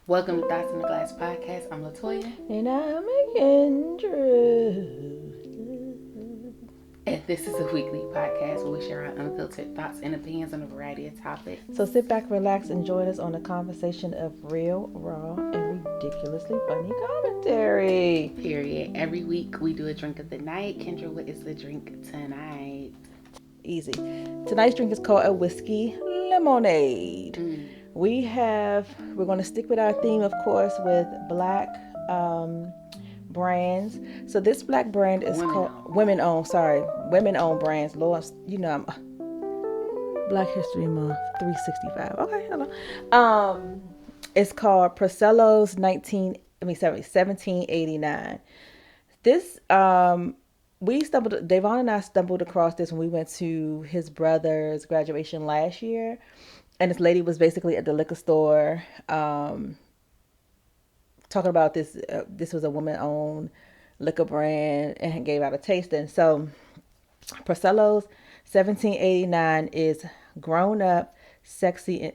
Welcome to Thoughts in the Glass podcast. I'm LaToya. And I'm Kendra. And this is a weekly podcast where we share our unfiltered thoughts and opinions on a variety of topics. So sit back, relax, and join us on a conversation of real, raw, and ridiculously funny commentary. Period. Every week we do a drink of the night. Kendra, what is the drink tonight? Easy. Tonight's drink is called a whiskey lemonade. We're going to stick with our theme, of course, with black brands. So this black brand is women-owned brands. Lord, you know, I'm Black History Month 365. Okay, hello. It's called Purcell's 1789. This Davon and I stumbled across this when we went to his brother's graduation last year. And this lady was basically at the liquor store talking about this. This was a woman-owned liquor brand and gave out a tasting. So Purcell's 1789 is a grown-up, sexy,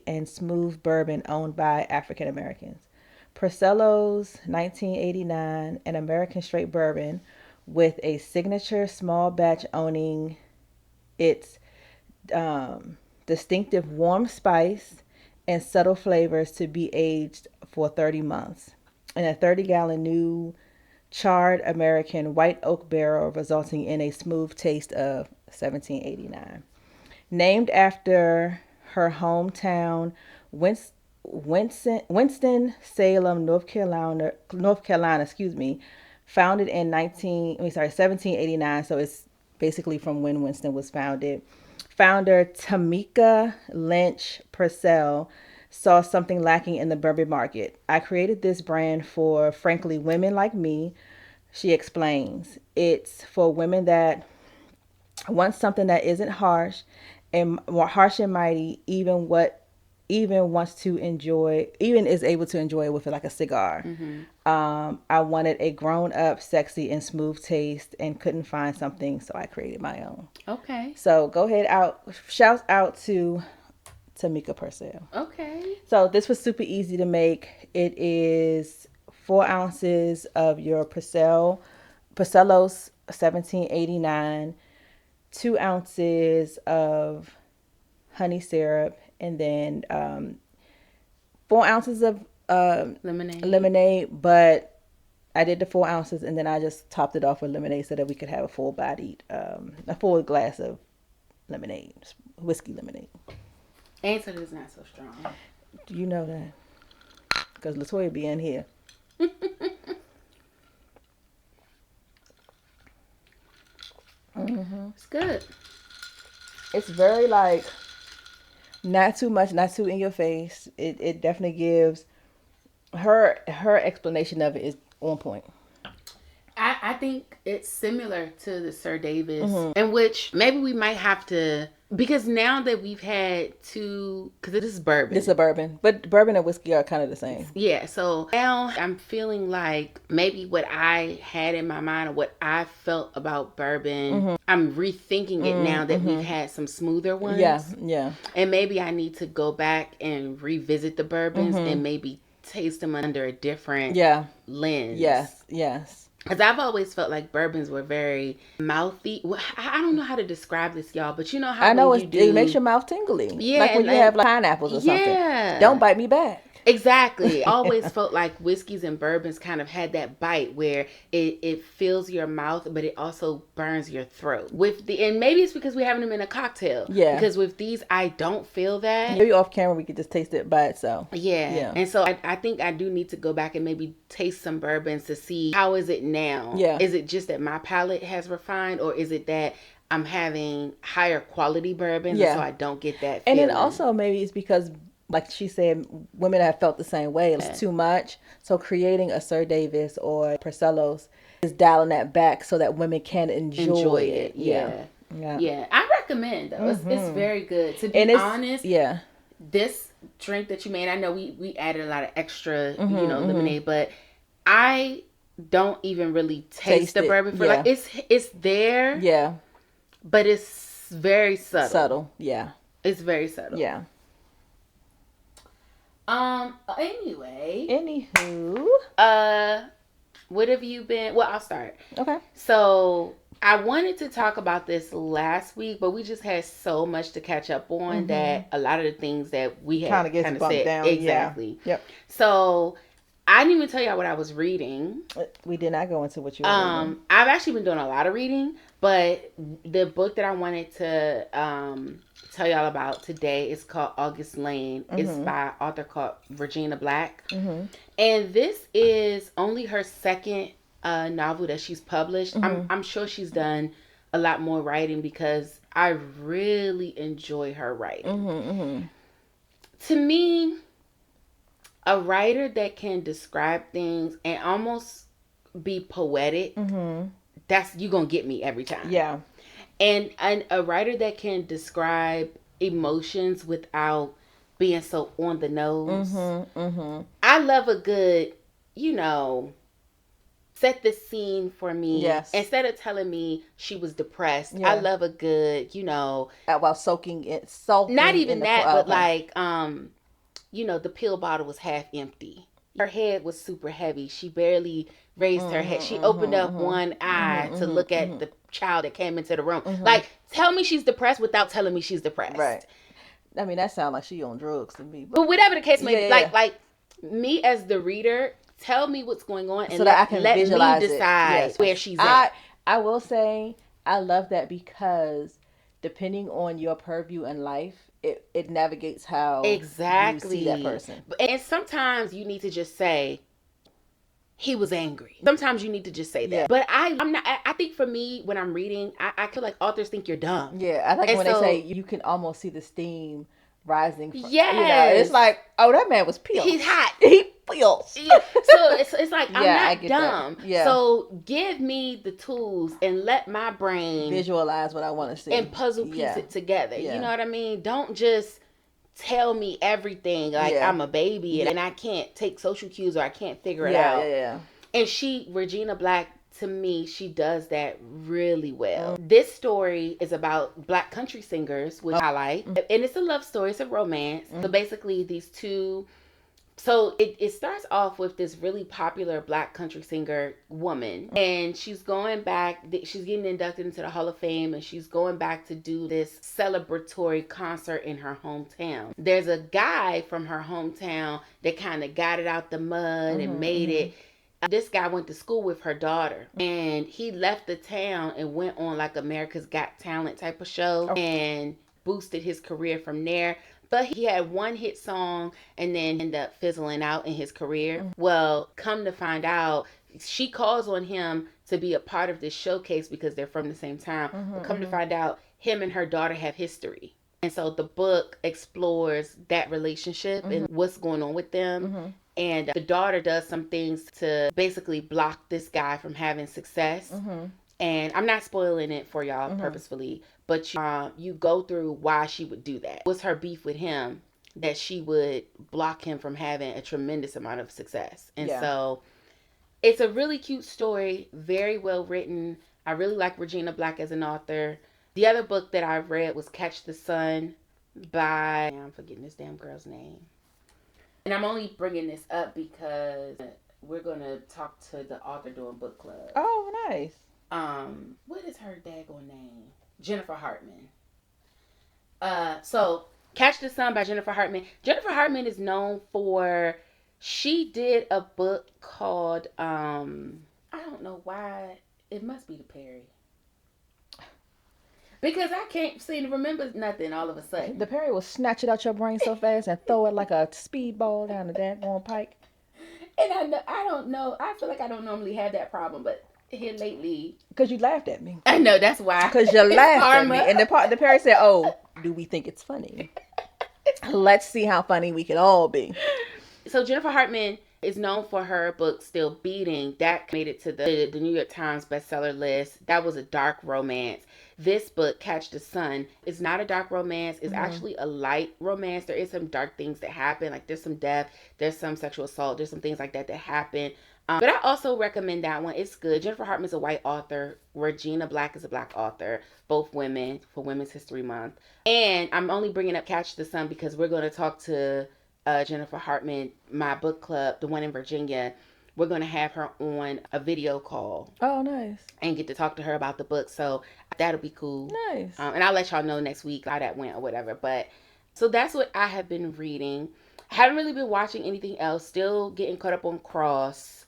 and smooth bourbon owned by African Americans. Purcell's 1989, an American straight bourbon with a signature small batch owning its distinctive warm spice and subtle flavors to be aged for 30 months in a 30-gallon new charred American white oak barrel, resulting in a smooth taste of 1789. Named after her hometown, Winston-Salem, North Carolina, founded in 1789. So it's basically from when Winston was founded. Founder Tamika Lynch Purcell saw something lacking in the bourbon market. I created this brand for, frankly, women like me, she explains. It's for women that want something that isn't harsh and mighty, even is able to enjoy it with like a cigar. I wanted a grown-up, sexy, and smooth taste and couldn't find something, so I created my own. Okay. So go ahead, shout out to Tamika Purcell. Okay. So this was super easy to make. It is 4 ounces of your Purcell's 1789, 2 ounces of honey syrup, and then 4 ounces of lemonade. But I did the 4 ounces and then I just topped it off with lemonade so that we could have a full glass of lemonade, whiskey lemonade. And so it's not so strong. Do you know that? Because LaToya be in here. It's good. It's very like not too much, not too in your face. It definitely gives her explanation of it is on point. I think it's similar to the Sir Davis, in which maybe we might have to, because now that we've had two, because it is bourbon. It's a bourbon, but bourbon and whiskey are kind of the same. Yeah, so now I'm feeling like maybe what I had in my mind or what I felt about bourbon, I'm rethinking it now that we've had some smoother ones. Yeah. And maybe I need to go back and revisit the bourbons and maybe taste them under a different lens. Yes. Because I've always felt like bourbons were very mouthy. I don't know how to describe this, y'all, but you know how it makes your mouth tingly. Yeah, like when you have like pineapples or something. Yeah. Don't bite me back. Exactly. Always felt like whiskeys and bourbons kind of had that bite where it fills your mouth, but it also burns your throat. And maybe it's because we're having them in a cocktail. Yeah. Because with these, I don't feel that. Maybe off camera we could just taste it by itself. Yeah. And so I think I do need to go back and maybe taste some bourbons to see how is it now. Yeah. Is it just that my palate has refined, or is it that I'm having higher quality bourbons, so I don't get that feeling? And then also maybe it's because, like she said, women have felt the same way. It's too much. So creating a Sir Davis or Purcell's is dialing that back so that women can enjoy it. Yeah. I recommend though. It's very good. To be honest, this drink that you made, I know we added a lot of extra, lemonade, but I don't even really taste the bourbon for like it's there. Yeah. But it's very subtle. Yeah. It's very subtle. Yeah. Anyway. Anywho. What have you been? Well, I'll start. Okay. So I wanted to talk about this last week, but we just had so much to catch up on that a lot of the things that we had kind of gets bumped said. Down. Exactly. Yeah. Yep. So I didn't even tell y'all what I was reading. We did not go into what you were reading. I've actually been doing a lot of reading, but the book that I wanted to tell y'all about today is called August Lane. It's by an author called Regina Black. And this is only her second novel that she's published. I'm sure she's done a lot more writing because I really enjoy her writing. To me, a writer that can describe things and almost be poetic, that's you gonna get me every time. Yeah. And a writer that can describe emotions without being so on the nose. I love a good, set the scene for me. Yes. Instead of telling me she was depressed, I love a good, while soaking it, not even that, but like, the pill bottle was half empty. Her head was super heavy. She barely raised her head. She opened up one eye to look at the child that came into the room. Like, tell me she's depressed without telling me she's depressed. Right. I mean, that sounds like she on drugs to me. But whatever the case may be, like me as the reader, tell me what's going on and so that I can let visualize me decide it. where she's at. I will say I love that because depending on your purview in life, it navigates how exactly you see that person. And sometimes you need to just say, he was angry. Sometimes you need to just say that. Yeah. But I'm not. I think for me, when I'm reading, I feel like authors think you're dumb. Yeah, I think when they say you can almost see the steam rising. Yeah, it's like, oh, that man was peeled. He's hot. He peels. Yeah. So it's like I'm not dumb. That. Yeah. So give me the tools and let my brain visualize what I want to see and puzzle piece it together. Yeah. You know what I mean? Don't just tell me everything like I'm a baby and I can't take social cues or I can't figure it out. Yeah. And Regina Black, to me, she does that really well. This story is about Black country singers, which I like. And it's a love story. It's a romance. So basically these two... So it starts off with this really popular Black country singer woman, and she's going back, she's getting inducted into the Hall of Fame, and she's going back to do this celebratory concert in her hometown. There's a guy from her hometown that kind of got it out the mud and made it. This guy went to school with her daughter, and he left the town and went on like America's Got Talent type of show and boosted his career from there. But he had one hit song and then ended up fizzling out in his career. Well, come to find out, she calls on him to be a part of this showcase because they're from the same town. But come to find out, him and her daughter have history. And so the book explores that relationship and what's going on with them. And the daughter does some things to basically block this guy from having success. And I'm not spoiling it for y'all purposefully, but you go through why she would do that. What's her beef with him that she would block him from having a tremendous amount of success? And so it's a really cute story, very well written. I really like Regina Black as an author. The other book that I read was Catch the Sun by... I'm forgetting this damn girl's name. And I'm only bringing this up because we're going to talk to the author during book club. Oh, nice. What is her daggone name? Jennifer Hartman. So Catch the Sun by Jennifer Hartman. Jennifer Hartman is known for, she did a book called, I don't know why, it must be the Perry. Because I can't seem to remember nothing all of a sudden. The Perry will snatch it out your brain so fast and throw it like a speedball down the daggone pike. And I don't know, I feel like I don't normally have that problem, but here lately, because you laughed at me. I know, that's why. Because you laughed at me, and the Perry said, "Oh, do we think it's funny? Let's see how funny we can all be." So Jennifer Hartman is known for her book Still Beating. That made it to the New York Times bestseller list. That was a dark romance. This book, Catch the Sun, is not a dark romance. It's actually a light romance. There is some dark things that happen. Like there's some death, there's some sexual assault, there's some things like that happen. But I also recommend that one. It's good. Jennifer Hartman is a white author. Regina Black is a Black author. Both women for Women's History Month. And I'm only bringing up Catch the Sun because we're going to talk to Jennifer Hartman, my book club, the one in Virginia, we're going to have her on a video call. Oh, nice. And get to talk to her about the book. So that'll be cool. Nice. And I'll let y'all know next week how that went or whatever. But so that's what I have been reading. I haven't really been watching anything else. Still getting caught up on Cross.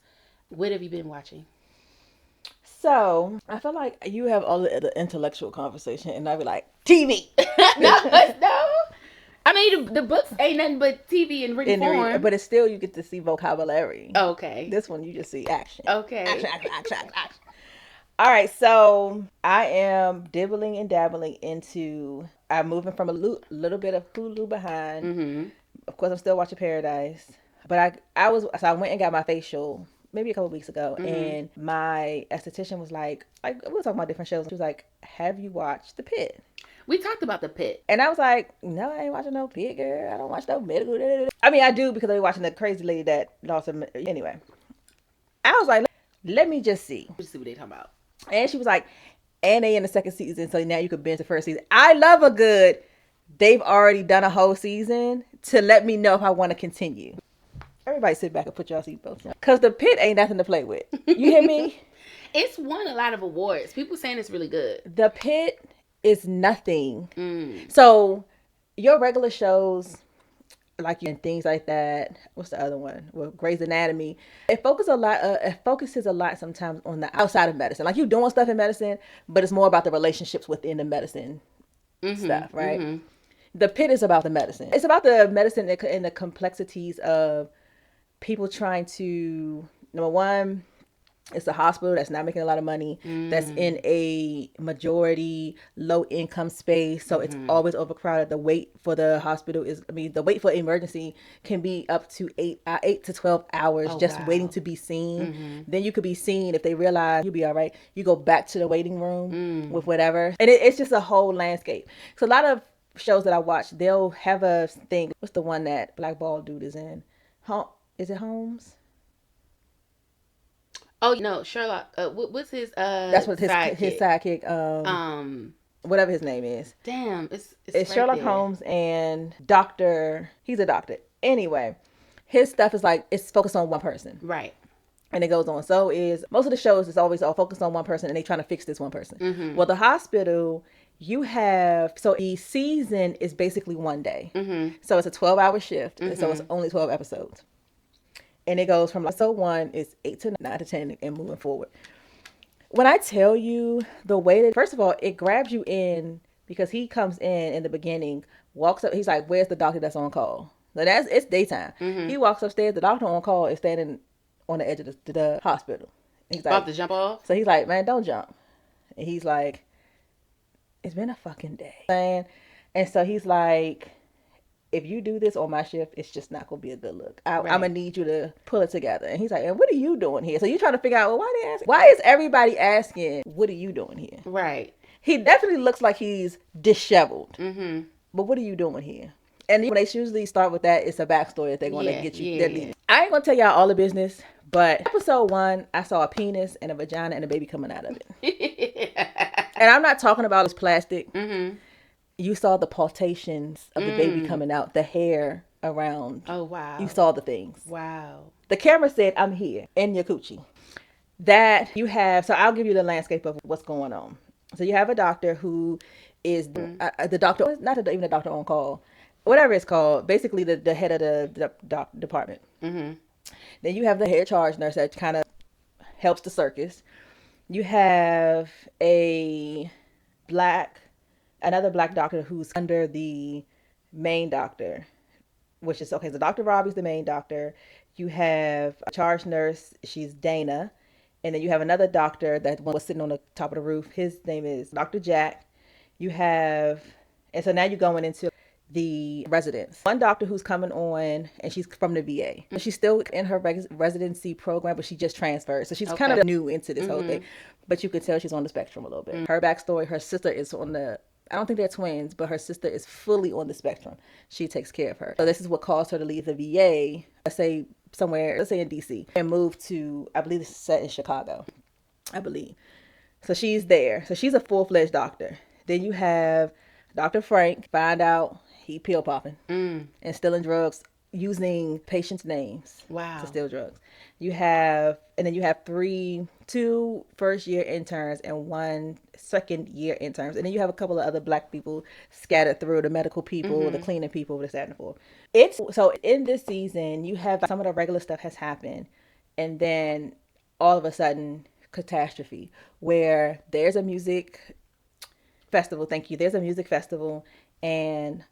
What have you been watching? So I feel like you have all the intellectual conversation, and I'd be like, TV. No. I mean, the books ain't nothing but TV in written form. But it's still, you get to see vocabulary. Okay. This one, you just see action. Okay. Action. All right, so I am dibbling and dabbling into, I'm moving from a little bit of Hulu behind. Mm-hmm. Of course, I'm still watching Paradise. But I went and got my facial maybe a couple weeks ago, mm-hmm. and my esthetician was like, we were talking about different shows. She was like, have you watched The Pitt? We talked about The Pitt. And I was like, no, I ain't watching no Pitt, girl. I don't watch no medical. I mean, I do, because I be watching the crazy lady that lost her. Anyway. I was like, let me just see. Let's see what they talking about. And she was like, and they in the second season, so now you could binge the first season. I love a good, they've already done a whole season to let me know if I want to continue. Everybody sit back and put your seatbelts on. Because The Pitt ain't nothing to play with. You hear me? It's won a lot of awards. People saying it's really good. The Pitt is nothing. Mm. So your regular shows, like and things like that. What's the other one? Well, Grey's Anatomy. It focuses a lot sometimes on the outside of medicine. Like, you doing stuff in medicine, but it's more about the relationships within the medicine stuff, right? Mm-hmm. The Pitt is about the medicine. It's about the medicine and the complexities of people trying to, number one, it's a hospital that's not making a lot of money, that's in a majority low income space. So it's always overcrowded. The wait for the hospital the wait for emergency can be up to 8 to 12 hours waiting to be seen. Mm-hmm. Then you could be seen. If they realize you'll be all right, you go back to the waiting room with whatever. And it's just a whole landscape. So a lot of shows that I watch, they'll have a thing. What's the one that Black Ball dude is in? Is it Holmes? Oh no, Sherlock. What's his that's what his sidekick. Whatever his name is. Damn, it's right Sherlock there. Holmes and Doctor. He's a doctor. Anyway, his stuff is like, it's focused on one person. Right. And it goes on. So is most of the shows is always all focused on one person, and they trying to fix this one person. Mm-hmm. Well, the hospital, you have, so the season is basically one day. Mm-hmm. So it's a 12-hour shift. Mm-hmm. So it's only 12 episodes. And it goes from episode 1 is 8 to 9 to 10 and moving forward. When I tell you the way that, first of all, it grabs you in, because he comes in the beginning, walks up, he's like, where's the doctor that's on call? So it's daytime. Mm-hmm. He walks upstairs, the doctor on call is standing on the edge of the hospital. He's like, about to jump off? So he's like, man, don't jump. And he's like, it's been a fucking day. And so he's like, if you do this on my shift, it's just not going to be a good look. I'm going to need you to pull it together. And he's like, and what are you doing here? So you're trying to figure out, well, why is everybody asking, what are you doing here? Right. He definitely looks like he's disheveled. Mm-hmm. But what are you doing here? And when they usually start with that, it's a backstory that they're going to get you. Yeah. I ain't going to tell y'all all the business, but episode 1, I saw a penis and a vagina and a baby coming out of it. And I'm not talking about this plastic. Mm-hmm. You saw the pulsations of the baby coming out, the hair around. Oh, wow. You saw the things. Wow. The camera said, I'm here in your coochie. That you have, so I'll give you the landscape of what's going on. So you have a doctor who is the doctor, not even the doctor on call, whatever it's called, basically the head of the department. Mm-hmm. Then you have the head charge nurse that kind of helps the circus. You have another black doctor who's under the main doctor, which is, so Dr. Robbie's the main doctor. You have a charge nurse, she's Dana. And then you have another doctor that was sitting on the top of the roof. His name is Dr. Jack. And so now you're going into the residents. One doctor who's coming on, and she's from the VA. Mm-hmm. She's still in her residency program, but she just transferred. So she's kind of new into this whole thing. But you could tell she's on the spectrum a little bit. Mm-hmm. Her backstory, her sister is I don't think they're twins, but her sister is fully on the spectrum. She takes care of her. So this is what caused her to leave the VA, let's say in DC, and move to, I believe this is set in Chicago, I believe. So she's there. So she's a full-fledged doctor. Then you have Dr. Frank, find out he pill popping and stealing drugs. using patients' names to steal drugs. You have 2 first-year interns and 1 second-year interns. And then you have a couple of other black people scattered through, the medical people, the cleaning people, this, that, and the fourth. So in this season, you have some of the regular stuff has happened. And then all of a sudden, catastrophe, where there's a music festival. Thank you. There's a music festival and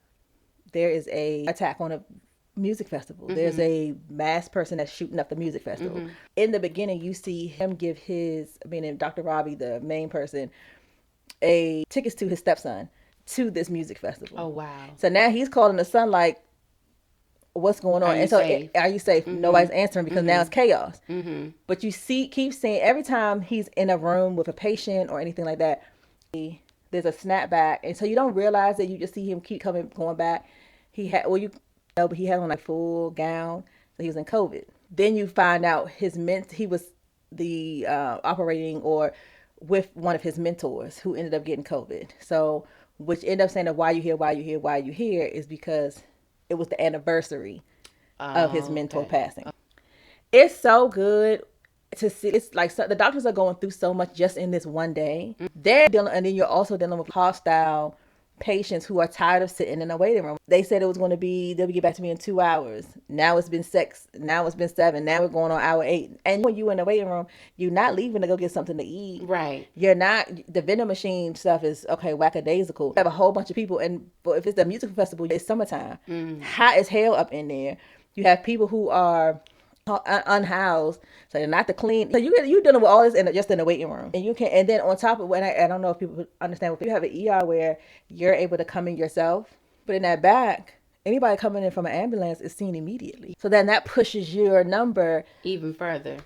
there is a attack on a music festival. There's a masked person that's shooting up the music festival. In the beginning, you see him give Dr. Robbie, the main person, tickets to his stepson to this music festival. Oh, wow. So now he's calling the son like, what's going on? And so are you safe? Nobody's answering because now it's chaos. But you keep seeing every time he's in a room with a patient or anything like that, there's a snapback. And so you don't realize that, you just see him keep going back. He had on a full gown. So he was in COVID. Then you find out he was the operating or with one of his mentors who ended up getting COVID. So, which ended up saying that why you here is because it was the anniversary of his mentor passing. It's so good to see. It's like the doctors are going through so much just in this one day. They're dealing, and then you're also dealing with hostile patients who are tired of sitting in a waiting room. They said it was going to be, they'll get back to me in 2 hours. Now it's been 6. Now it's been 7. Now we're going on hour 8. And when you're in the waiting room, you're not leaving to go get something to eat. Right. You're not, the vending machine stuff is, okay, whackadaisical. You have a whole bunch of people, but if it's the music festival, it's summertime. Hot as hell up in there. You have people who are unhoused, so they're not the clean. So you're dealing with all this just in the waiting room, and then on top of it, I don't know if people understand, you have an ER where you're able to come in yourself, but in that back, anybody coming in from an ambulance is seen immediately. So then that pushes your number even further.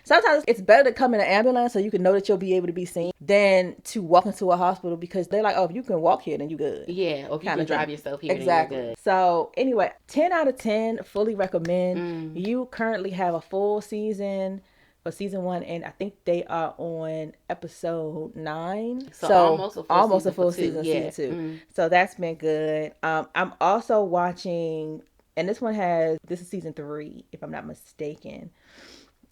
Sometimes it's better to come in an ambulance so you can know that you'll be able to be seen than to walk into a hospital, because they're like, oh, if you can walk here, then you good. Yeah, or if you can drive yourself here, exactly. Then you're good. So anyway, 10 out of 10, fully recommend. You currently have a full season for season 1, and I think they are on episode 9. So almost a full season, season 2. So that's been good. I'm also watching, and this is season 3, if I'm not mistaken.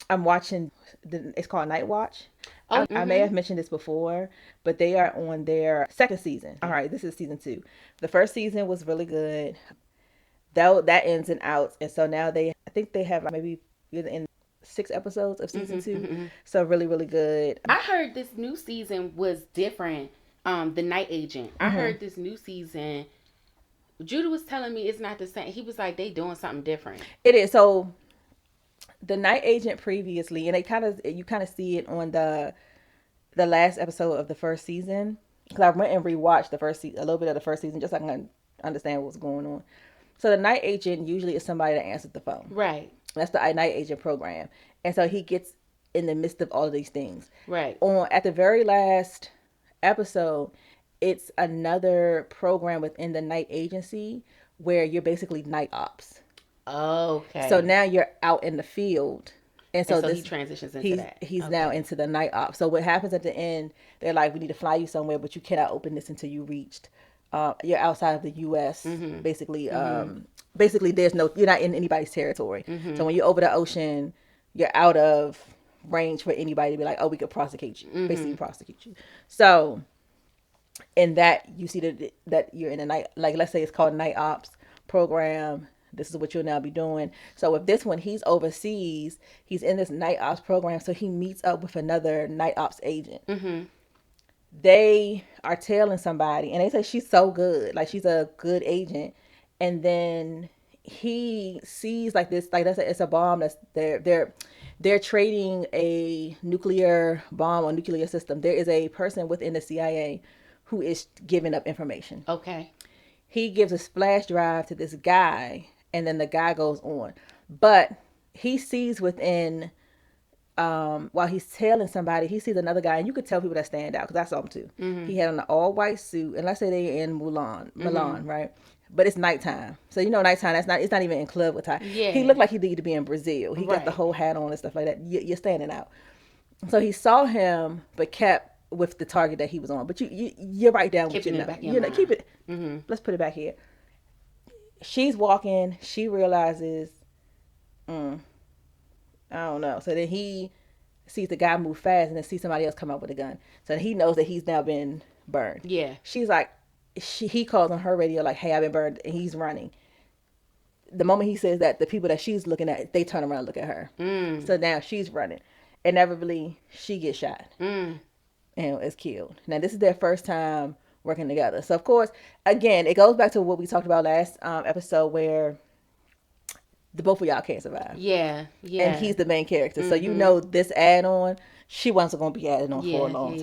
I'm watching, it's called Night Watch. I may have mentioned this before, but they are on their second season. All right, this is season 2. The first season was really good. That ends and outs. And so now I think they have maybe in 6 episodes of season 2. So really, really good. I heard this new season was different. The Night Agent. I heard this new season, Judah was telling me it's not the same. He was like, they doing something different. It is. So the Night Agent previously, and you kind of see it on the last episode of the first season, because I went and rewatched a little bit of the first season just so I can understand what's going on. So the Night Agent usually is somebody that answers the phone. Right. That's the Night Agent program. And so he gets in the midst of all of these things. Right. At the very last episode, it's another program within the night agency where you're basically night ops. Okay. So now you're out in the field. And so he transitions into that. He's now into the night ops. So what happens at the end, they're like, we need to fly you somewhere, but you cannot open this until you reached, you're outside of the U.S. Basically, basically you're not in anybody's territory. So when you're over the ocean, you're out of range for anybody to be like, oh, we could prosecute you, basically prosecute you. So in that, you see that you're in a night, like let's say it's called night ops program. This is what you'll now be doing. So with this one, he's overseas. He's in this night ops program. So he meets up with another night ops agent. They are tailing somebody, and they say she's so good. Like, she's a good agent. And then he sees like this, like it's a bomb that's they're trading a nuclear bomb or nuclear system. There is a person within the CIA who is giving up information. Okay. He gives a flash drive to this guy, and then the guy goes on. But he sees within, while he's tailing somebody, he sees another guy, and you could tell people that stand out, because I saw him too. He had on an all-white suit, and let's say they're in Milan, right? But it's nighttime. So, nighttime, it's not even in club attire. Yeah. He looked like he needed to be in Brazil. He got the whole hat on and stuff like that. You're standing out. So he saw him, but kept with the target that he was on. But you're right down with keep it. Keep it. Let's put it back here. she's walking. She realizes, I don't know. So then he sees the guy move fast and then sees somebody else come up with a gun. So he knows that he's now been burned. Yeah. She's like, he calls on her radio like, hey, I've been burned, and he's running. The moment he says that, the people that she's looking at, they turn around and look at her. So now she's running. Inevitably, she gets shot and is killed. Now, this is their first time working together. So, of course, again, it goes back to what we talked about last episode where the both of y'all can't survive. Yeah. And he's the main character. So, you know, this add-on, she wasn't going to be added on for a long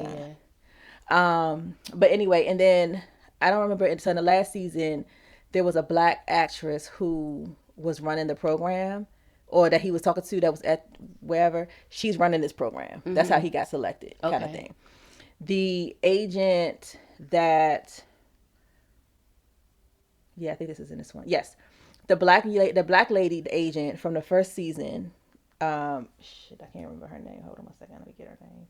time. But anyway, and then, I don't remember, so in the last season, there was a black actress who was running the program, or that he was talking to that was at wherever. She's running this program. That's how he got selected, kind of thing. The agent that, I think this is in this one. Yes, the black lady, the agent from the first season. I can't remember her name. Hold on a second. Let me get her name.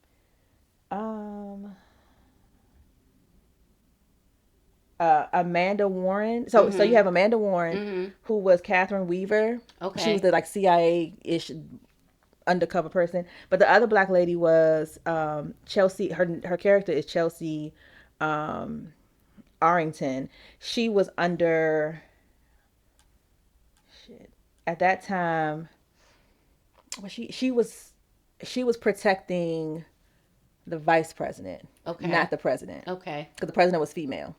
Amanda Warren. So you have Amanda Warren, who was Catherine Weaver. Okay. She was the like CIA-ish undercover person. But the other black lady was Chelsea. Her character is Chelsea Arrington. She was under at that time. Well, she was protecting the vice president, not the president. Okay. Because the president was female.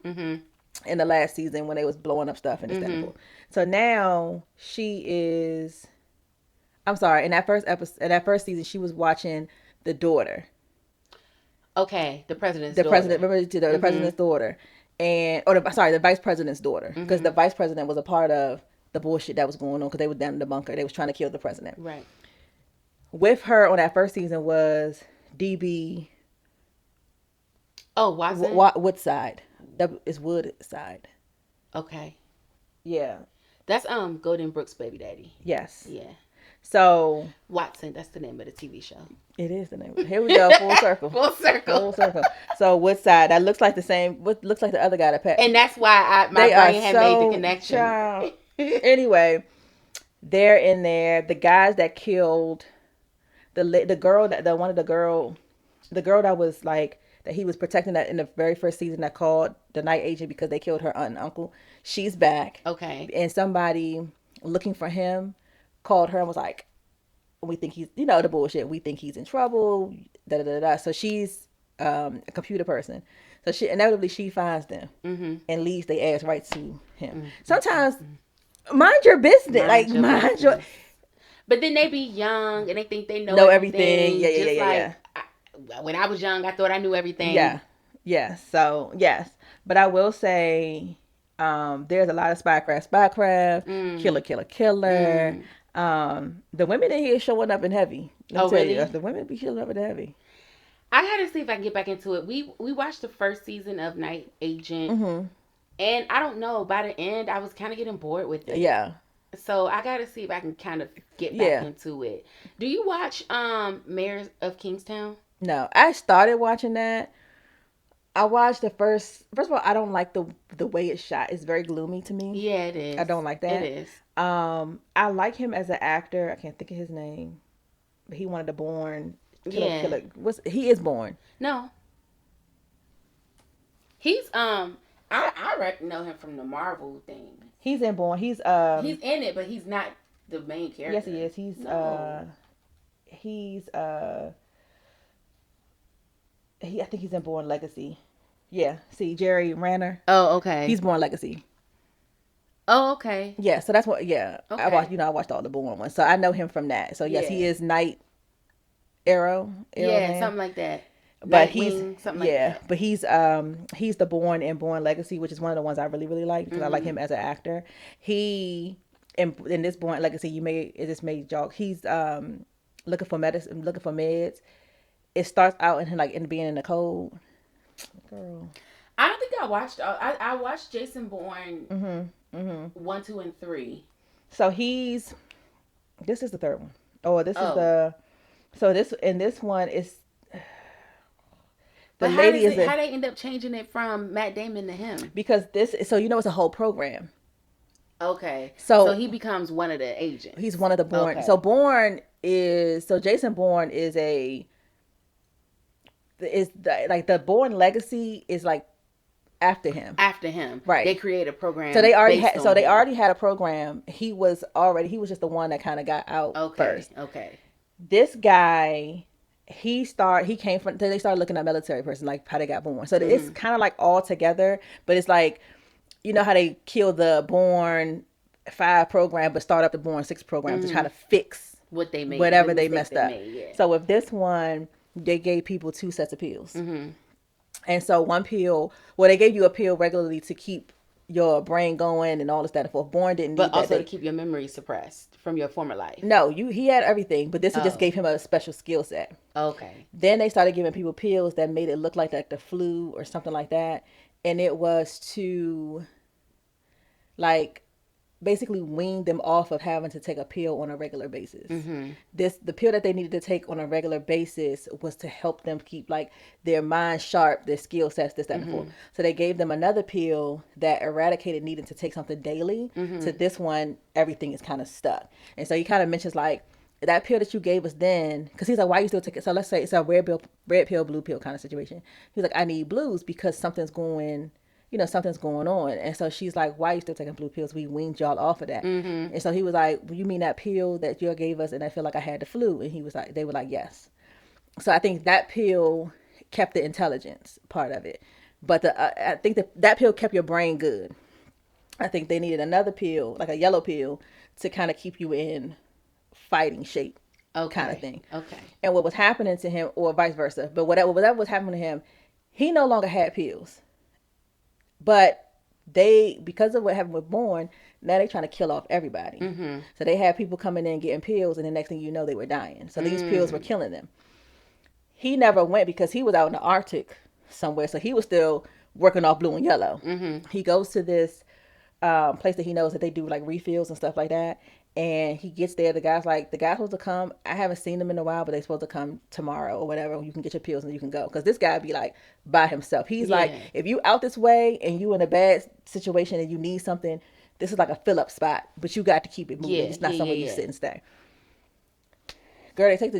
In the last season when they was blowing up stuff in Istanbul. So now she is. I'm sorry. In that first season, she was watching the daughter. Okay, the president's daughter. Remember the president's daughter, the vice president's daughter, because the vice president was a part of the bullshit that was going on because they were down in the bunker. They was trying to kill the president. Right. With her on that first season was DB. Oh, Watson. Woodside. That is Woodside. Okay. Yeah. That's Golden Brooks' baby daddy. Yes. Yeah. So Watson, that's the name of the TV show. It is the name. Here we go, full circle. Full circle. So Woodside, that looks like the same. What looks like the other guy that passed. And that's why my brain had made the connection. Anyway, they're in there. The guys that killed the girl that was like that he was protecting that in the very first season that called the night agent because they killed her aunt and uncle. She's back. Okay. And somebody looking for him called her and was like, we think he's, the bullshit. We think he's in trouble. Da da da da. So she's a computer person. So she finds them and leads their ass right to him. Sometimes, mind your business. Mind your. But then they be young and they think they know everything. Yeah. When I was young, I thought I knew everything. Yeah. Yes. So, yes. But I will say there's a lot of spycraft. Killer. The women in here showing up in heavy. Really? The women be showing up in heavy. I gotta see if I can get back into it. We watched the first season of Night Agent. And I don't know, by the end, I was kind of getting bored with it. Yeah. So I gotta see if I can kind of get back into it. Do you watch Mayor of Kingstown? No, I started watching that. I watched the first of all, I don't like the way it's shot. It's very gloomy to me. Yeah, it is. I don't like that. It is. I like him as an actor. I can't think of his name. But he wanted to Bourne. Killer. He is Bourne. No. He's I know him from the Marvel thing. He's in Bourne. He's in it, but he's not the main character. Yes, he is. I think he's in Bourne Legacy. Yeah. See, Jerry Ranner. Oh, okay. He's Bourne Legacy. Oh, okay. Yeah, so that's what. Yeah, okay. I watched all the Bourne ones, so I know him from that. So yes, he is Night Arrow. Yeah, something like that. But but he's the Bourne in Bourne Legacy, which is one of the ones I really really like because I like him as an actor. He in this Bourne Legacy, it just made joke. He's looking for meds. It starts out in being in the cold. Girl, I don't think I watched. I watched Jason Bourne 1, 2, and 3. So this is the third one. Oh, this is the. So this one is. But how they end up changing it from Matt Damon to him? Because it's a whole program. Okay. So he becomes one of the agents. He's one of the Bourne. Okay. So Bourne is, so Jason Bourne is the Bourne legacy is like after him. Right. They create a program. So they already had a program. He was just the one that kind of got out first. Okay. This guy, they started looking at military person, like how they got born. So it's kind of like all together, but it's like, you know how they killed the Bourne 5 program, but start up the Bourne 6 program to try to fix what they made, whatever they messed up. So with this one, they gave people 2 sets of pills. And so one pill, they gave you a pill regularly to keep your brain going and all this, that, and forth. Bourne didn't need that. But also to keep your memory suppressed from your former life. No, he had everything, but this just gave him a special skill set. Okay. Then they started giving people pills that made it look like the flu or something like that. And it was to, like, basically wean them off of having to take a pill on a regular basis. The pill that they needed to take on a regular basis was to help them keep like their mind sharp, their skill sets, this, that, and forth. So they gave them another pill that eradicated needing to take something daily. So this one, everything is kind of stuck. And so he kind of mentions like that pill that you gave us then, because he's like, why you still take it? So let's say it's a red pill, blue pill kind of situation. He's like, I need blues because something's going on. And so she's like, why are you still taking blue pills? We weaned y'all off of that. And so he was like, well, you mean that pill that you gave us and I feel like I had the flu? And they were like, yes. So I think that pill kept the intelligence part of it. But I think that pill kept your brain good. I think they needed another pill, like a yellow pill, to kind of keep you in fighting shape kind of thing. Okay. And what was happening to him, or vice versa, but whatever was happening to him, he no longer had pills. But because of what happened with Bourne, now they're trying to kill off everybody. So they had people coming in getting pills, and the next thing you know, they were dying. So these pills were killing them. He never went because he was out in the Arctic somewhere. So he was still working off blue and yellow. He goes to this place that he knows that they do like refills and stuff like that. And he gets there. The guy's supposed to come. I haven't seen them in a while, but they're supposed to come tomorrow or whatever. You can get your pills and you can go. Because this guy be like by himself. He's like, if you out this way and you in a bad situation and you need something, this is like a fill up spot. But you got to keep it moving. It's not somewhere you sit and stay. Girl, they take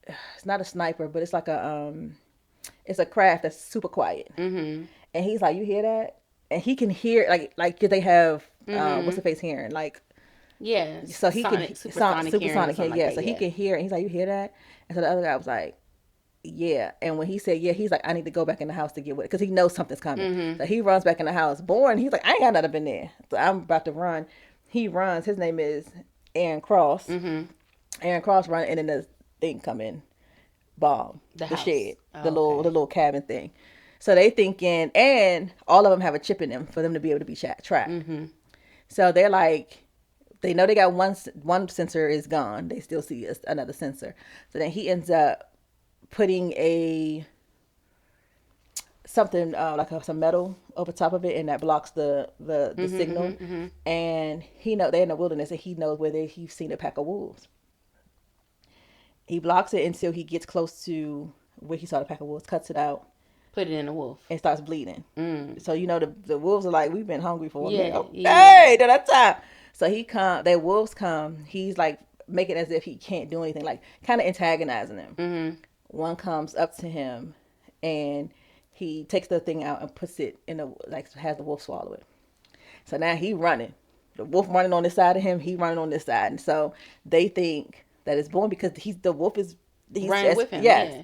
it's not a sniper, but it's like it's a craft that's super quiet. And he's like, you hear that? And he can hear, like they have, what's the face hearing? Like, yeah. So he supersonic hearing. Yeah. So he can hear it. And he's like, you hear that? And so the other guy was like, yeah. And when he said, yeah, he's like, I need to go back in the house to get with it. Because he knows something's coming. So he runs back in the house. Bourne, he's like, I ain't got nothing in there. So I'm about to run. He runs. His name is Aaron Cross. Aaron Cross running, and then the thing come in. Bomb. The shed. The little cabin thing. So they thinking, and all of them have a chip in them for them to be able to be tracked. So they're like, they know they got one sensor is gone. They still see another sensor. So then he ends up putting something like some metal over top of it, and that blocks the signal. And they're in the wilderness, and he knows where he's seen a pack of wolves. He blocks it until he gets close to where he saw the pack of wolves, cuts it out. Put it in a wolf. And starts bleeding. So, the wolves are like, we've been hungry for a minute. Hey, that's time. So their wolves come. He's like making as if he can't do anything, like kind of antagonizing them. One comes up to him and he takes the thing out and puts it has the wolf swallow it. So now he running. The wolf running on this side of him. He running on this side. And so they think that it's Bourne because he's running with him. Yes. Yeah.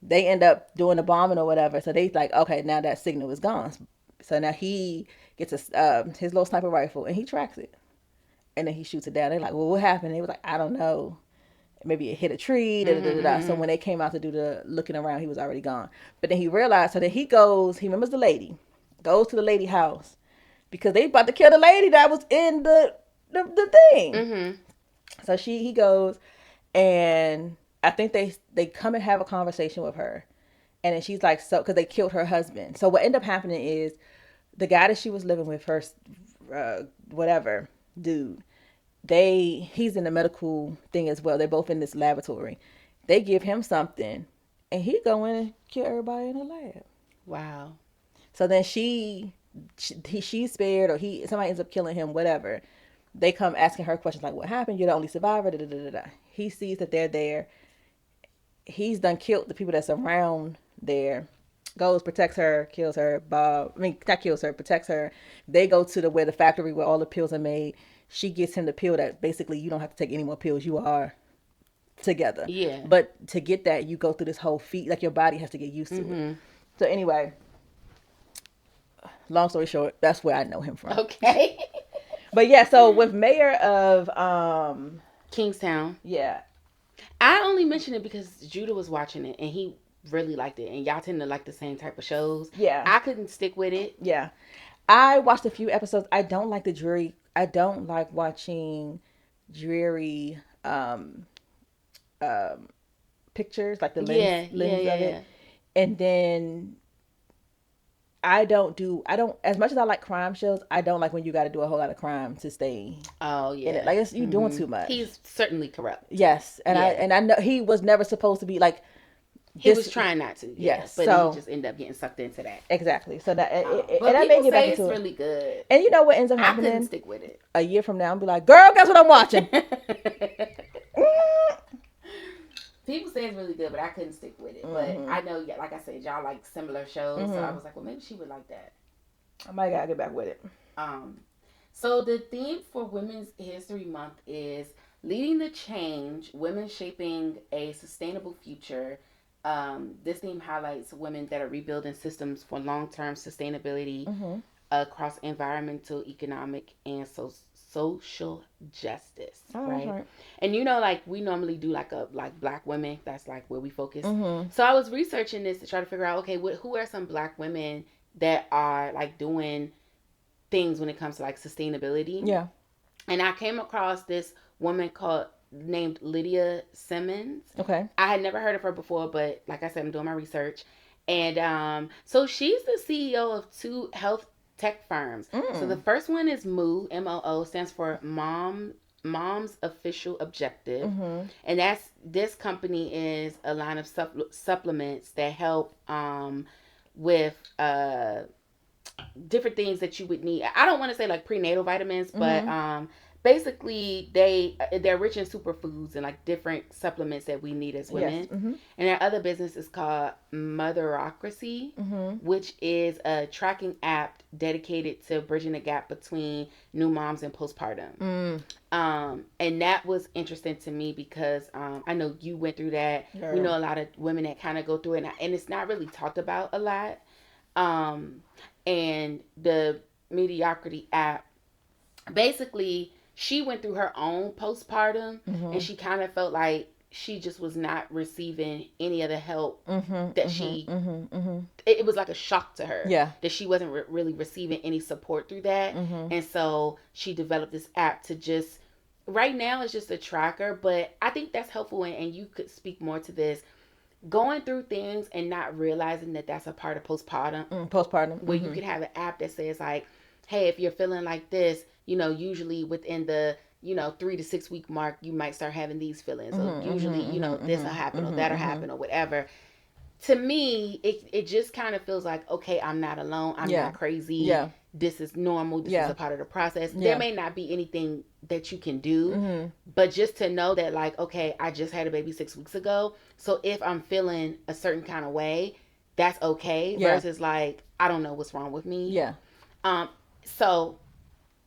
They end up doing the bombing or whatever. So they like, okay, now that signal is gone. So now he gets his little sniper rifle and he tracks it. And then he shoots it down. They're like, well, what happened? They was like, I don't know. Maybe it hit a tree. So when they came out to do the looking around, he was already gone. But then he realized, so then he remembers the lady, goes to the lady house because they about to kill the lady that was in the thing. So he goes, and I think they come and have a conversation with her. And then she's like, so, because they killed her husband. So what ended up happening is the guy that she was living with, her, dude, he's in the medical thing as well. They're both in this laboratory. They give him something and he go in and kill everybody in the lab. Wow. So then she's spared, or somebody ends up killing him, whatever. They come asking her questions like, "What happened? You're the only survivor." Da, da, da, da, da. He sees that they're there. He's done killed the people that's around there. Goes, protects her, kills her. Bob, I mean, not kills her, protects her. They go to the factory where all the pills are made. She gets him the pill that basically you don't have to take any more pills. You are together. Yeah. But to get that, you go through this whole feat. Like your body has to get used to it. So anyway, long story short, that's where I know him from. Okay. But yeah, so with Mayor of Kingstown. Yeah. I only mentioned it because Judah was watching it and he really liked it, and y'all tend to like the same type of shows. Yeah. I couldn't stick with it. Yeah. I watched a few episodes. I don't like the dreary. I don't like watching dreary pictures, like the lens of it. And then I don't, as much as I like crime shows, I don't like when you got to do a whole lot of crime to stay. Oh yeah, in it. Like you doing too much. He's certainly corrupt. Yes, and I know he was never supposed to be like. He was trying not to. Yes, but he just ended up getting sucked into that. Exactly. So that but I may get back into it. It's really good. And you know what ends up happening? I couldn't stick with it. A year from now, I'll be like, "Girl, guess what I'm watching." People say it's really good, but I couldn't stick with it. But I know, like I said, y'all like similar shows, so I was like, well, maybe she would like that. I might gotta get back with it. So the theme for Women's History Month is leading the change, women shaping a sustainable future. This theme highlights women that are rebuilding systems for long-term sustainability across environmental, economic, and social justice. Right? And you know, like we normally do like Black women. That's like where we focus. So I was researching this to try to figure out, okay, who are some Black women that are like doing things when it comes to like sustainability. Yeah. And I came across this woman named Lydia Simmons. Okay. I had never heard of her before, but like I said, I'm doing my research. And so she's the CEO of 2 health tech firms. So the first one is MOO, M-O-O, stands for Mom's Official Objective. And this company is a line of supplements that help with different things that you would need. I don't want to say like prenatal vitamins, but basically they're rich in superfoods and like different supplements that we need as women. Yes. And their other business is called Motherocracy, which is a tracking app dedicated to bridging the gap between new moms and postpartum. And that was interesting to me because I know you went through that. We know a lot of women that kind of go through it, and it's not really talked about a lot. And the Mediocrity app, basically, she went through her own postpartum, and she kind of felt like she just was not receiving any of the help that she. It was like a shock to her. Yeah. That she wasn't really receiving any support through that, and so she developed this app to just. Right now, it's just a tracker, but I think that's helpful, and you could speak more to this. Going through things and not realizing that that's a part of postpartum. Where you could have an app that says like, hey, if you're feeling like this, you know, usually within the, 3 to 6 week mark, you might start having these feelings. Or usually, this will happen or that'll happen or whatever. To me, it just kind of feels like, okay, I'm not alone. I'm not crazy. Yeah. This is normal. This is a part of the process. There may not be anything that you can do, but just to know that like, okay, I just had a baby 6 weeks ago. So if I'm feeling a certain kind of way, that's okay. Versus like, I don't know what's wrong with me. Yeah. So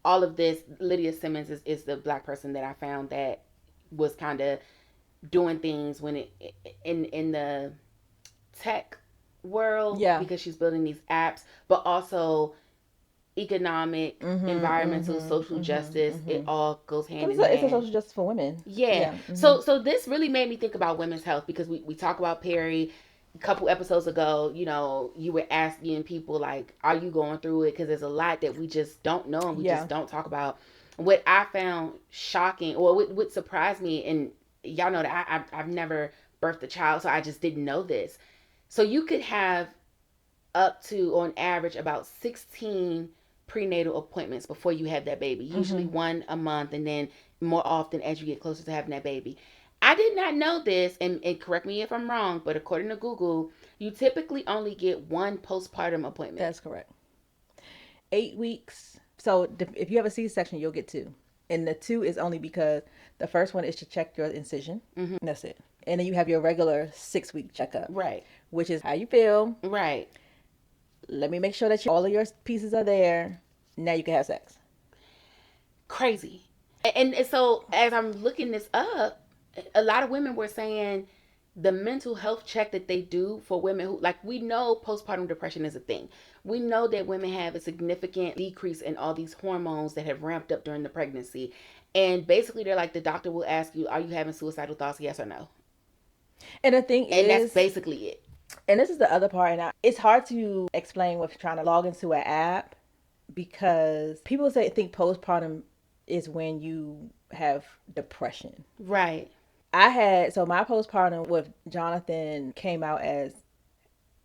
all of this, Lydia Simmons is the Black person that I found that was kind of doing things when it in the tech world, because she's building these apps, but also economic, environmental, social justice. It all goes hand in hand. It's a social justice for women. Yeah. So this really made me think about women's health because we talk about Perry. A couple episodes ago, you were asking people like, are you going through it? Because there's a lot that we just don't know and we just don't talk about. What I found shocking, or what surprised me, and y'all know that I've never birthed a child, so I just didn't know this. So you could have up to, on average, about 16 prenatal appointments before you have that baby. Usually one a month, and then more often as you get closer to having that baby. I did not know this, and correct me if I'm wrong, but according to Google, you typically only get one postpartum appointment. That's correct. 8 weeks. So if you have a C-section, you'll get 2. And the 2 is only because the first one is to check your incision. Mm-hmm. That's it. And then you have your regular 6-week checkup. Right. Which is how you feel. Right. Let me make sure that all of your pieces are there. Now you can have sex. Crazy. And so as I'm looking this up, a lot of women were saying the mental health check that they do for women who, like, we know postpartum depression is a thing. We know that women have a significant decrease in all these hormones that have ramped up during the pregnancy. And basically they're like, the doctor will ask you, are you having suicidal thoughts? Yes or no? And the thing is, and that's basically it. And this is the other part. And it's hard to explain with trying to log into an app, because people think postpartum is when you have depression. Right. So my postpartum with Jonathan came out as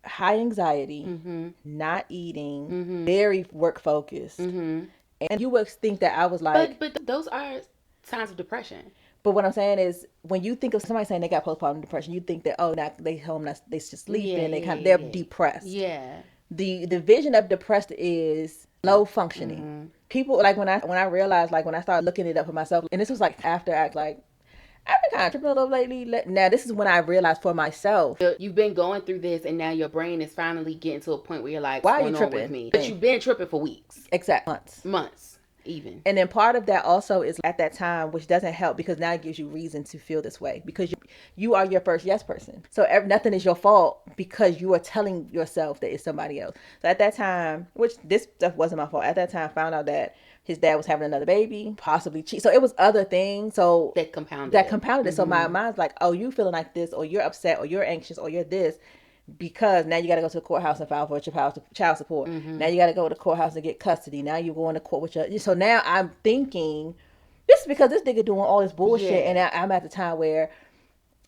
high anxiety, mm-hmm. not eating, mm-hmm. very work focused. Mm-hmm. And you would think that I was like... But those are signs of depression. But what I'm saying is, when you think of somebody saying they got postpartum depression, you think that, oh, now they home, they just sleeping, they're depressed. Yeah. The vision of depressed is low functioning. Mm-hmm. People, like, when I realized, like, when I started looking it up for myself, and this was like after I've been kind of tripping a little lately. Now, this is when I realized for myself. You've been going through this, and now your brain is finally getting to a point where you're like, why are you tripping with me? But you've been tripping for weeks. Exactly. Months. Even. And then part of that also is at that time, which doesn't help, because now it gives you reason to feel this way, because you are your first yes person. So nothing is your fault, because you are telling yourself that it's somebody else. So at that time, which this stuff wasn't my fault, at that time, found out that his dad was having another baby, possibly cheat. So it was other things. So that compounded it. Mm-hmm. So my mind's like, oh, you feeling like this, or you're upset, or you're anxious, or you're this, because now you got to go to the courthouse and file for child support. Mm-hmm. Now you got to go to the courthouse and get custody. Now you're going to court with your... So now I'm thinking, this is because this nigga doing all this bullshit. Yeah. And I'm at the time where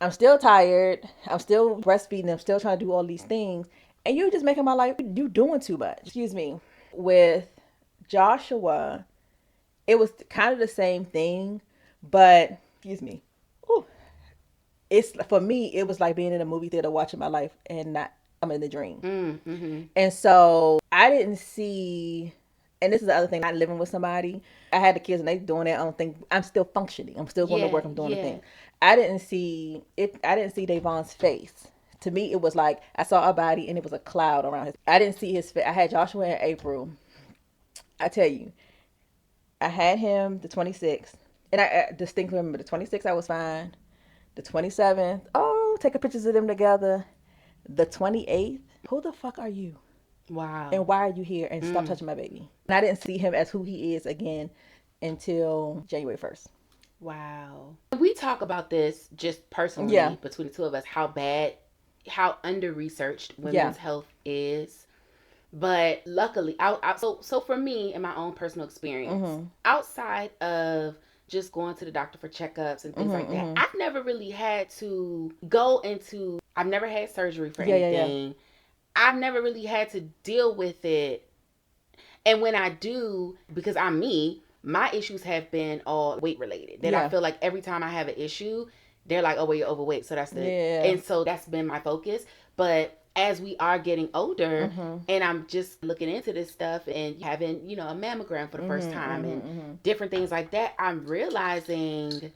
I'm still tired. I'm still breastfeeding. I'm still trying to do all these things. And you're just making my life... You doing too much. Excuse me. With Joshua, it was kind of the same thing. But... Excuse me. Ooh. It's, for me, it was like being in a movie theater watching my life and I'm in the dream. Mm-hmm. And so I didn't see, and this is the other thing, not living with somebody. I had the kids and they doing their own thing. I'm still functioning. I'm still going to work. I'm doing the thing. I didn't see Davon's face. To me, it was like I saw a body and it was a cloud around his... I didn't see his face. I had Joshua in April. I tell you, I had him the 26th. And I distinctly remember the 26th I was fine. The 27th, taking pictures of them together. The 28th, who the fuck are you? Wow. And why are you here? And stop touching my baby. And I didn't see him as who he is again until January 1st. Wow. We talk about this just personally between the two of us, how under-researched women's health is. But luckily, so for me, in my own personal experience, outside of just going to the doctor for checkups and things like that, I've never really had to I've never had surgery for anything. Yeah. I've never really had to deal with it. And when I do, because I'm me, my issues have been all weight related. That I feel like every time I have an issue, they're like, oh, well, you're overweight. So that's and so that's been my focus. But as we are getting older, and I'm just looking into this stuff and having, a mammogram for the first time and different things like that, I'm realizing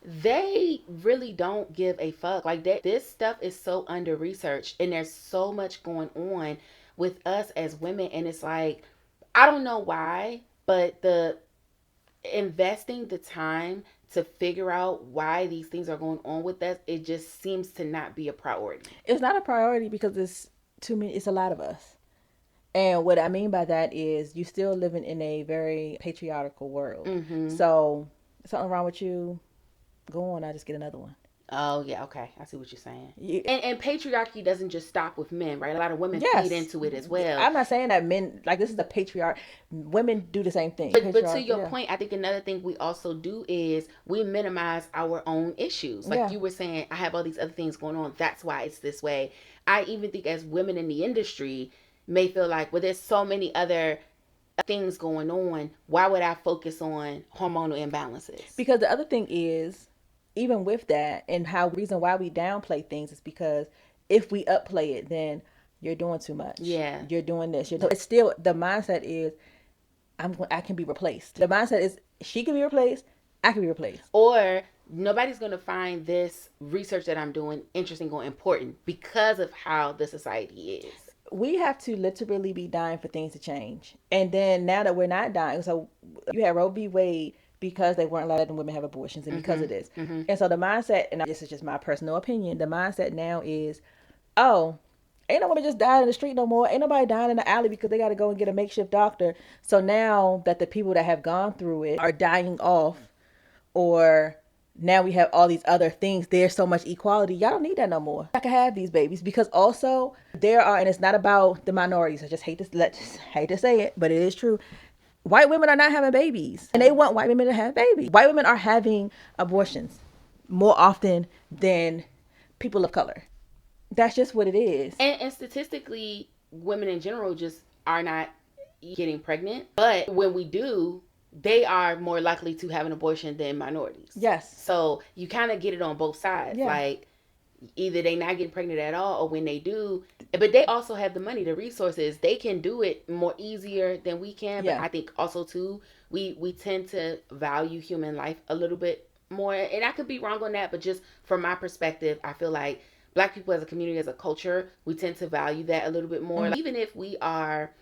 they really don't give a fuck. Like, that, this stuff is so under researched, and there's so much going on with us as women. And it's like, I don't know why, but the investing the time to figure out why these things are going on with us, it just seems to not be a priority. It's not a priority because it's a lot of us. And what I mean by that is, you still living in a very patriarchal world. So something wrong with you, go on, I'll just get another one. Oh, yeah, okay. I see what you're saying. Yeah. And patriarchy doesn't just stop with men, right? A lot of women feed into it as well. I'm not saying that men, like, this is a patriarch. Women do the same thing. But to your point, I think another thing we also do is we minimize our own issues. Like you were saying, I have all these other things going on. That's why it's this way. I even think as women in the industry may feel like, well, there's so many other things going on. Why would I focus on hormonal imbalances? Because the other thing is, even with that, and how reason why we downplay things is because if we upplay it, then you're doing too much. Yeah. You're doing this. It's still, the mindset is, I can be replaced. The mindset is, she can be replaced, I can be replaced. Or nobody's going to find this research that I'm doing interesting or important because of how the society is. We have to literally be dying for things to change. And then now that we're not dying, so you had Roe v. Wade because they weren't letting women have abortions, and because of this. And so the mindset, and this is just my personal opinion, the mindset now is, oh, ain't no woman just dying in the street no more. Ain't nobody dying in the alley because they got to go and get a makeshift doctor. So now that the people that have gone through it are dying off, or now we have all these other things, there's so much equality. Y'all don't need that no more. I can have these babies, because also there are, and it's not about the minorities. I just hate to say it, but it is true. White women are not having babies, and they want white women to have babies. White women are having abortions more often than people of color. That's just what it is. And statistically, women in general just are not getting pregnant. But when we do, they are more likely to have an abortion than minorities. Yes. So you kind of get it on both sides. Yeah. Like, either they not getting pregnant at all, or when they do, but they also have the money, the resources. They can do it more easier than we can. But I think also too, we tend to value human life a little bit more. And I could be wrong on that, but just from my perspective, I feel like Black people as a community, as a culture, we tend to value that a little bit more. Like, even if we are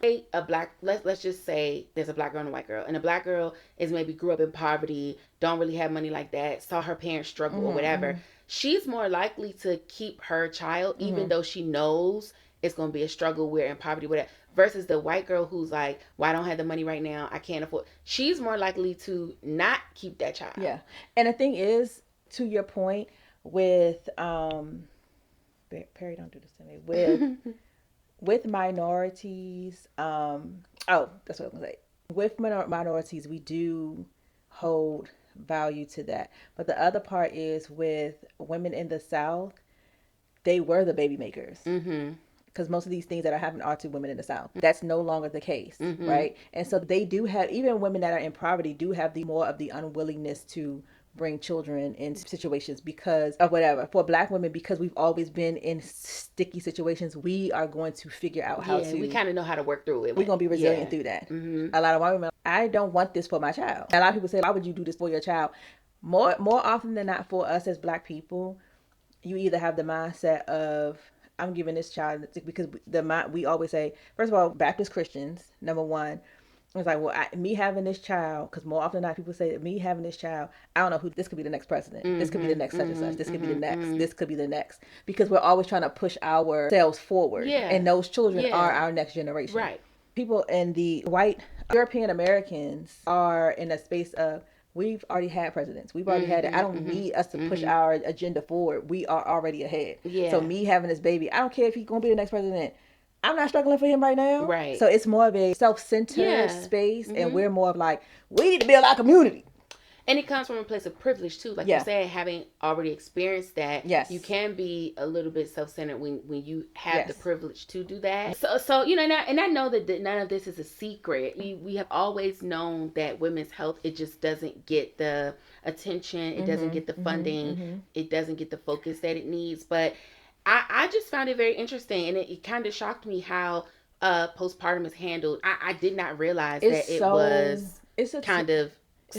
a Black, let's just say there's a Black girl and a white girl, and a Black girl is maybe grew up in poverty, don't really have money like that, saw her parents struggle or whatever, she's more likely to keep her child, even though she knows it's going to be a struggle, we're in poverty, whatever, versus the white girl who's like, well, I don't have the money right now, I can't afford. She's more likely to not keep that child. Yeah. And the thing is, to your point, with Perry, don't do this to me, with minorities, that's what I was gonna say. With minorities, we do hold value to that. But the other part is, with women in the South, they were the baby makers. Because most of these things that are happening are to women in the South. That's no longer the case, right? And so they do have, even women that are in poverty do have more of the unwillingness to bring children in situations because of whatever. For Black women, because we've always been in sticky situations, we are going to figure out how to. We kind of know how to work through it. We're going to be resilient through that. A lot of white women, I don't want this for my child. A lot of people say, why would you do this for your child? More often than not, for us as Black people, you either have the mindset of, I'm giving this child, because we always say, first of all, Baptist Christians, number one, it's like, well, me having this child, because more often than not, people say, me having this child, I don't know who, this could be the next president. This could be the next such and such. This could be the next. This could be the next. Because we're always trying to push ourselves forward. Yeah. And those children are our next generation. Right. People in the white European Americans are in a space of, we've already had presidents. We've already had it. I don't need us to push our agenda forward. We are already ahead. Yeah. So me having this baby, I don't care if he's going to be the next president. I'm not struggling for him right now. Right. So it's more of a self-centered space, and we're more of like, we need to build our community. And it comes from a place of privilege too. Like you said, having already experienced that, you can be a little bit self-centered when you have the privilege to do that. So you know, and I know that none of this is a secret. We have always known that women's health, it just doesn't get the attention, it doesn't get the funding, it doesn't get the focus that it needs. But I just found it very interesting, and it kind of shocked me how postpartum is handled. I did not realize that it was it's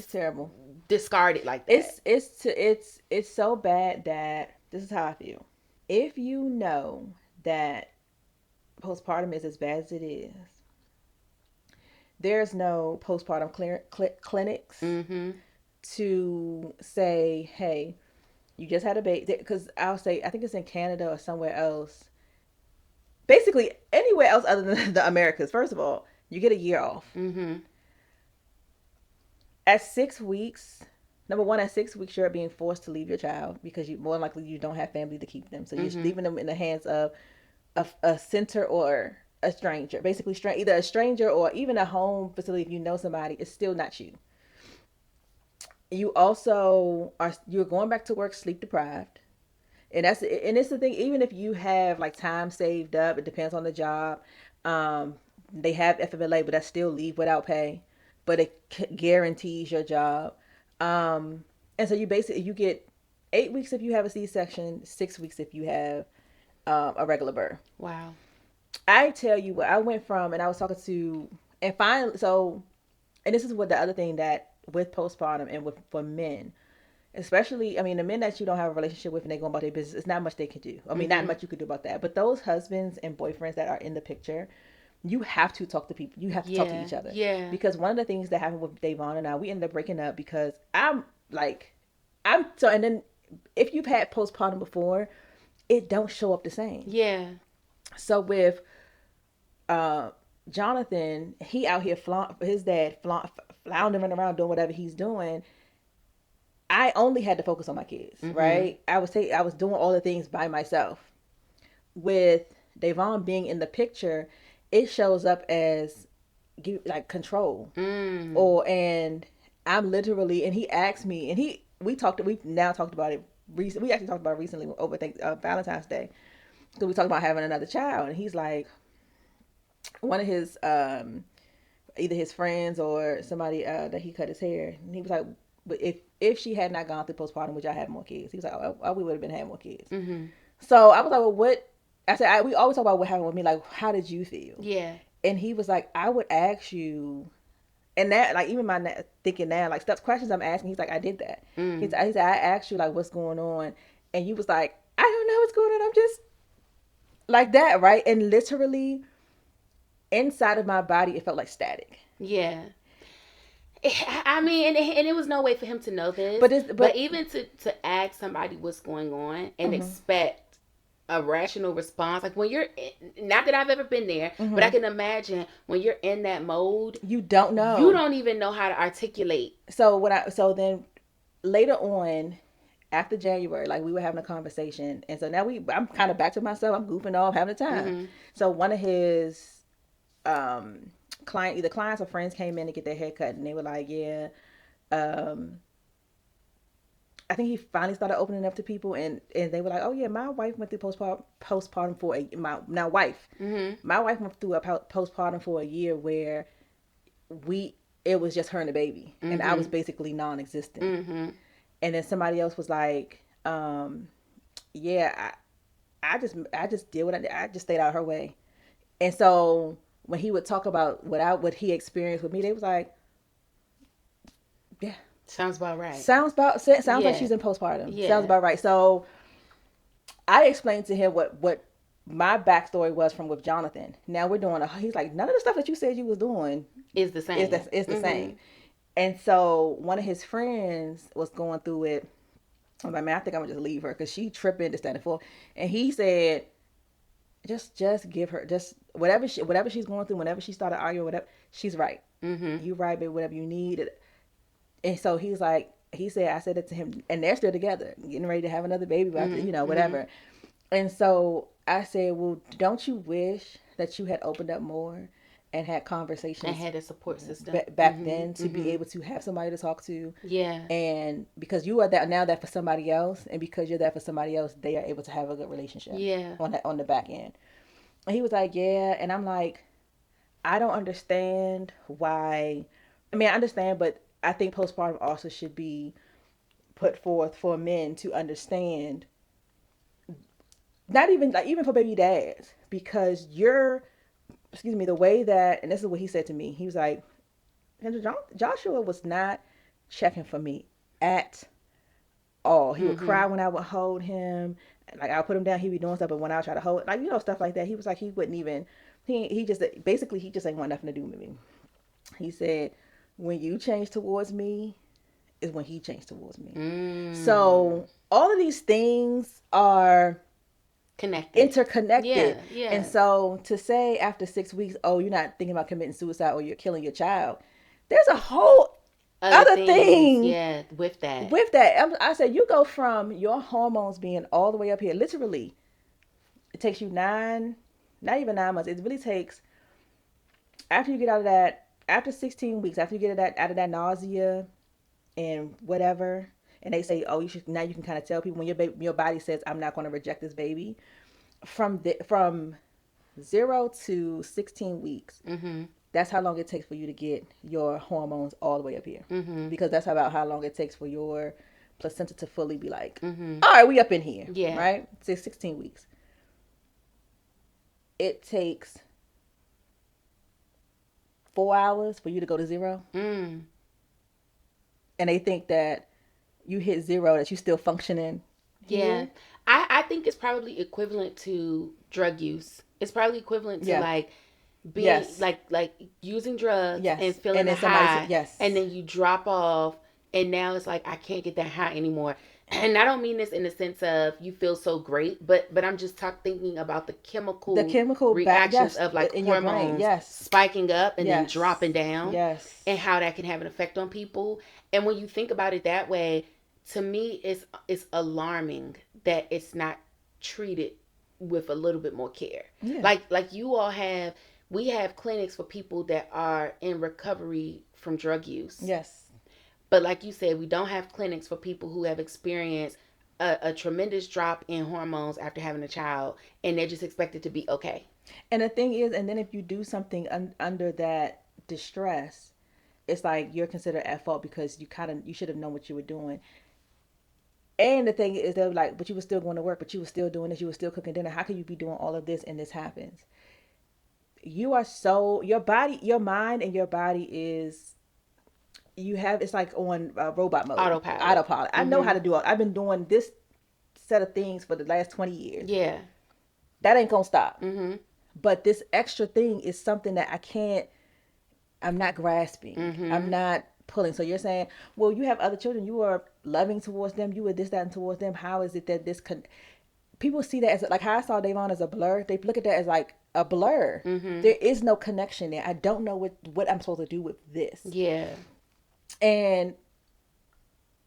terrible, discarded like that. It's so bad that this is how I feel. If you know that postpartum is as bad as it is, there's no postpartum clinics to say, hey, you just had a baby. Because I'll say, I think it's in Canada or somewhere else. Basically, anywhere else other than the Americas. First of all, you get a year off. At 6 weeks, number one, at 6 weeks, you're being forced to leave your child because more than likely you don't have family to keep them. So you're leaving them in the hands of a center or a stranger. Basically, either a stranger or even a home facility. If you know somebody, it's still not you. You also you're going back to work sleep deprived. And it's the thing, even if you have like time saved up, it depends on the job. They have FMLA, but that's still leave without pay, but it guarantees your job. And so you get 8 weeks if you have a C-section, 6 weeks if you have a regular birth. Wow. I tell you what, I went from, and I was talking to, and finally, and this is what the other thing that with postpartum and for men, especially, I mean, the men that you don't have a relationship with and they go about their business, it's not much they can do. I mean, not much you could do about that. But those husbands and boyfriends that are in the picture, you have to talk to people. You have to talk to each other. Yeah. Because one of the things that happened with Davon and I, we ended up breaking up because and then if you've had postpartum before, it don't show up the same. Yeah. So with Jonathan, he out here his dad floundering around doing whatever he's doing. I only had to focus on my kids, right? I was doing all the things by myself. With Davon being in the picture, it shows up as like control, and I'm literally, and he asked me, and we've now talked about it recently. We actually talked about it recently over Valentine's Day, because we talked about having another child, and he's like, one of his either his friends or somebody that he cut his hair, and he was like, but if she had not gone through postpartum, would y'all have more kids? He was like, oh, we would have been having more kids. So I was like, well, what? I said, we always talk about what happened with me. Like, how did you feel? Yeah. And he was like, I would ask you, and that, like, even my thinking now, like, stuff, questions I'm asking, he's like, I did that. He said, I asked you, like, what's going on? And you was like, I don't know what's going on. I'm just like that, right? And literally, inside of my body, it felt like static. Yeah. I mean, and it was no way for him to know this. But even to ask somebody what's going on and expect a rational response, like when you're, not that I've ever been there, but I can imagine when you're in that mode, you don't know. You don't even know how to articulate. So then later on, after January, like, we were having a conversation, and so now I'm kind of back to myself. I'm goofing off, having a time. So one of his either clients or friends came in to get their hair cut, and they were like, yeah, I think he finally started opening up to people, and they were like, oh yeah, my wife went through postpartum for my wife went through a postpartum for a year where it was just her and the baby, and I was basically non-existent. And then somebody else was like, yeah, I just did I just stayed out of her way. And so when he would talk about what he experienced with me, they was like, yeah, sounds about right. Sounds like she's in postpartum. Yeah. Sounds about right. So I explained to him what my backstory was from with Jonathan. Now we're doing he's like, none of the stuff that you said you was doing is the same. Is the same. And so one of his friends was going through it. I'm like, man, I think I'm gonna just leave her because she tripping, this, that, and four. And he said, just give her just whatever she's going through. Whenever she started arguing, whatever, she's right. You right, baby. Whatever you need. And so he said, I said it to him, and they're still together, getting ready to have another baby, whatever. And so I said, well, don't you wish that you had opened up more and had conversations and had a support system back then to be able to have somebody to talk to? Yeah. And because you are that for somebody else, and because you're that for somebody else, they are able to have a good relationship. Yeah. On the back end. And he was like, yeah. And I'm like, I don't understand why. I mean, I understand, but I think postpartum also should be put forth for men to understand. Not even for baby dads, because the way that, and this is what he said to me. He was like, Joshua was not checking for me at all. He would cry when I would hold him. Like, I would put him down, he'd be doing stuff, but when I would try to hold, like, stuff like that, he was like, he wouldn't even, he just ain't want nothing to do with me. He said, when you change towards me is when he changed towards me. So all of these things are interconnected. Yeah. And so to say after 6 weeks, oh, you're not thinking about committing suicide or you're killing your child, there's a whole other thing. Yeah, with that. I said, you go from your hormones being all the way up here, literally, it takes you not even 9 months. It really takes, after you get out of that, after 16 weeks, after you get out of that nausea and whatever, and they say, oh, you can kind of tell people when your body says, I'm not going to reject this baby. From 0 to 16 weeks, that's how long it takes for you to get your hormones all the way up here. Because that's about how long it takes for your placenta to fully be like, all right, we up in here. Yeah. Right? Say 16 weeks. It takes 4 hours for you to go to 0. And they think that you hit 0, that you still functioning. Yeah. I think it's probably equivalent to drug use. It's probably equivalent to like being like using drugs and feeling a high. And then you drop off and now it's like I can't get that high anymore. And I don't mean this in the sense of you feel so great, but I'm just thinking about the chemical reactions of like hormones spiking up and then dropping down. And how that can have an effect on people. And when you think about it that way, to me it's alarming that it's not treated with a little bit more care. Like you all have, we have clinics for people that are in recovery from drug use. But like you said, we don't have clinics for people who have experienced a tremendous drop in hormones after having a child, and they're just expected to be okay. And the thing is, and then if you do something under that distress, it's like you're considered at fault because you should have known what you were doing. And the thing is, they're like, but you were still going to work, but you were still doing this, you were still cooking dinner. How can you be doing all of this and this happens? You are so, your body, your mind and your body is, it's like on robot mode. Autopilot. I know how to do it. I've been doing this set of things for the last 20 years. Yeah. That ain't going to stop. But this extra thing is something that I'm not grasping. I'm not pulling. So you're saying, well, you have other children, you are loving towards them, you were this, that, and towards them. How is it that people see that as like how I saw Davon as a blur? They look at that as like a blur. There is no connection there. I don't know what I'm supposed to do with this. Yeah. And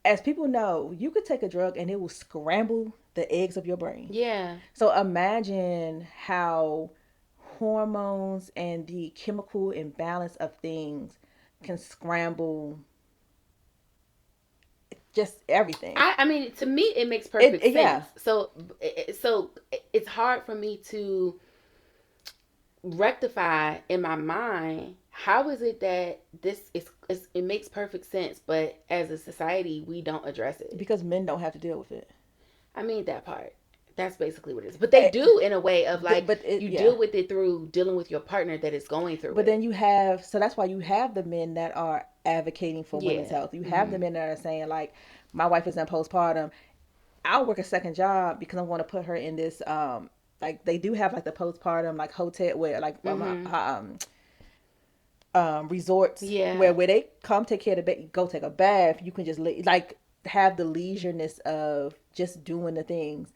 as people know, you could take a drug and it will scramble the eggs of your brain. Yeah. So imagine how hormones and the chemical imbalance of things can scramble just everything. I mean, to me, it makes perfect sense. Yeah. So it's hard for me to rectify in my mind, how is it that it makes perfect sense, but as a society, we don't address it? Because men don't have to deal with it. I mean, that part. That's basically what it is. But they do in a way of like, you deal with it through dealing with your partner that is going through it. But then you have, so that's why you have the men that are advocating for women's health. You have the men that are saying like, my wife is in postpartum. I'll work a second job because I want to put her in this, like they do have like the postpartum like hotel where like resorts where they come take care of the baby, go take a bath. You can just like have the leisureness of just doing the things.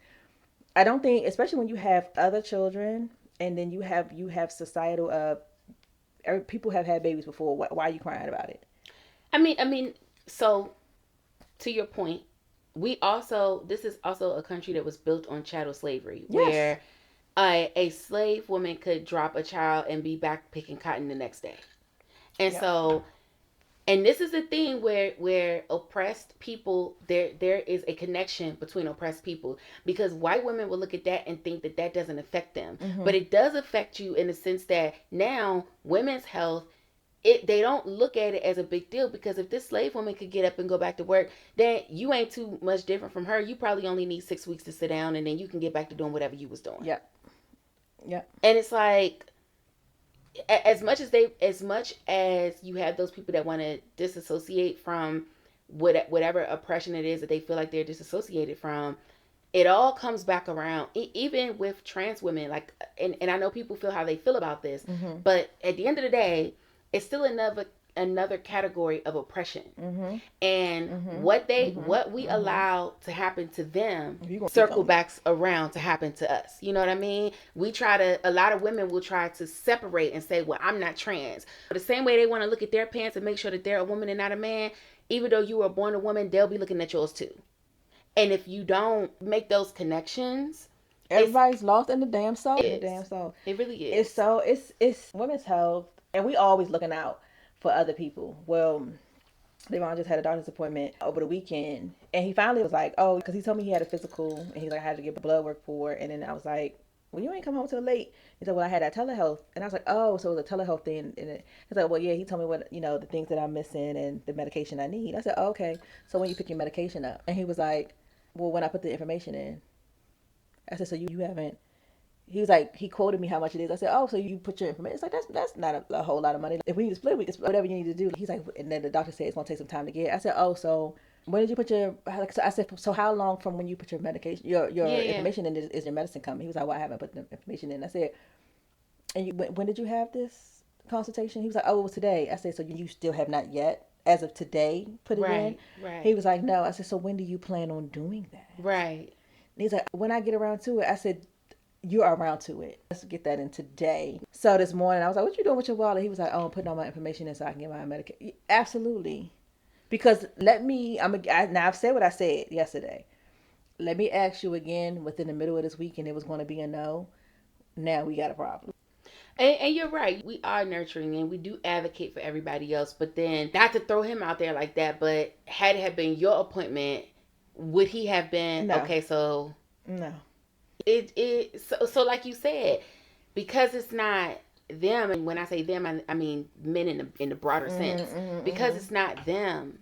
I don't think, especially when you have other children and then you have societal people have had babies before. Why are you crying about it? I mean, so to your point, this is also a country that was built on chattel slavery, where a slave woman could drop a child and be back picking cotton the next day. And so, and this is the thing where oppressed people, there is a connection between oppressed people, because white women will look at that and think that doesn't affect them. But it does affect you in the sense that now women's health, they don't look at it as a big deal, because if this slave woman could get up and go back to work, then you ain't too much different from her. You probably only need 6 weeks to sit down and then you can get back to doing whatever you was doing. Yeah. Yeah. And it's like, as much as you have those people that want to disassociate from whatever oppression it is that they feel like they're disassociated from, it all comes back around. Even with trans women, like, and I know people feel how they feel about this, but at the end of the day, it's still another category of oppression. And what we allow to happen to them circle backs around to happen to us. You know what I mean? A lot of women will try to separate and say, well, I'm not trans. But the same way they want to look at their pants and make sure that they're a woman and not a man, even though you were born a woman, they'll be looking at yours too. And if you don't make those connections, everybody's lost in the damn soul. It really is. It's women's health, and we always looking out for other people. Well, Devon just had a doctor's appointment over the weekend, and he finally was like, oh, because he told me he had a physical, and he's like, I had to get blood work for it. And then I was like, well, you ain't come home till late. He said, well, I had that telehealth. And I was like, oh, so it was a telehealth thing. And he's like, well, yeah, he told me what, the things that I'm missing and the medication I need. I said, oh, okay. So when you pick your medication up? And he was like, well, when I put the information in. I said, so you haven't. He was like, he quoted me how much it is. I said, oh, so you put your information. It's like, that's not a whole lot of money. If we need to split, we can split whatever you need to do. He's like, and then the doctor said it's going to take some time to get. I said, oh, so when did you put your, so I said, so how long from when you put your medication, your information in is your medicine coming? He was like, well, I haven't put the information in. I said, and when did you have this consultation? He was like, oh, it was today. I said, so you still have not yet, as of today, put it in? Right. He was like, no. I said, so when do you plan on doing that? Right. And he's like, when I get around to it. I said, you're around to it. Let's get that in today. So this morning, I was like, what you doing with your wallet? He was like, oh, I'm putting all my information in so I can get my medication. Absolutely. Because now I've said what I said yesterday. Let me ask you again within the middle of this week, and it was going to be a no. Now we got a problem. And you're right. We are nurturing and we do advocate for everybody else. But then, not to throw him out there like that, but had it have been your appointment, would he have been, no. Okay, so... No. So like you said, because it's not them, and when I say them, I mean men in the broader sense. Because it's not them,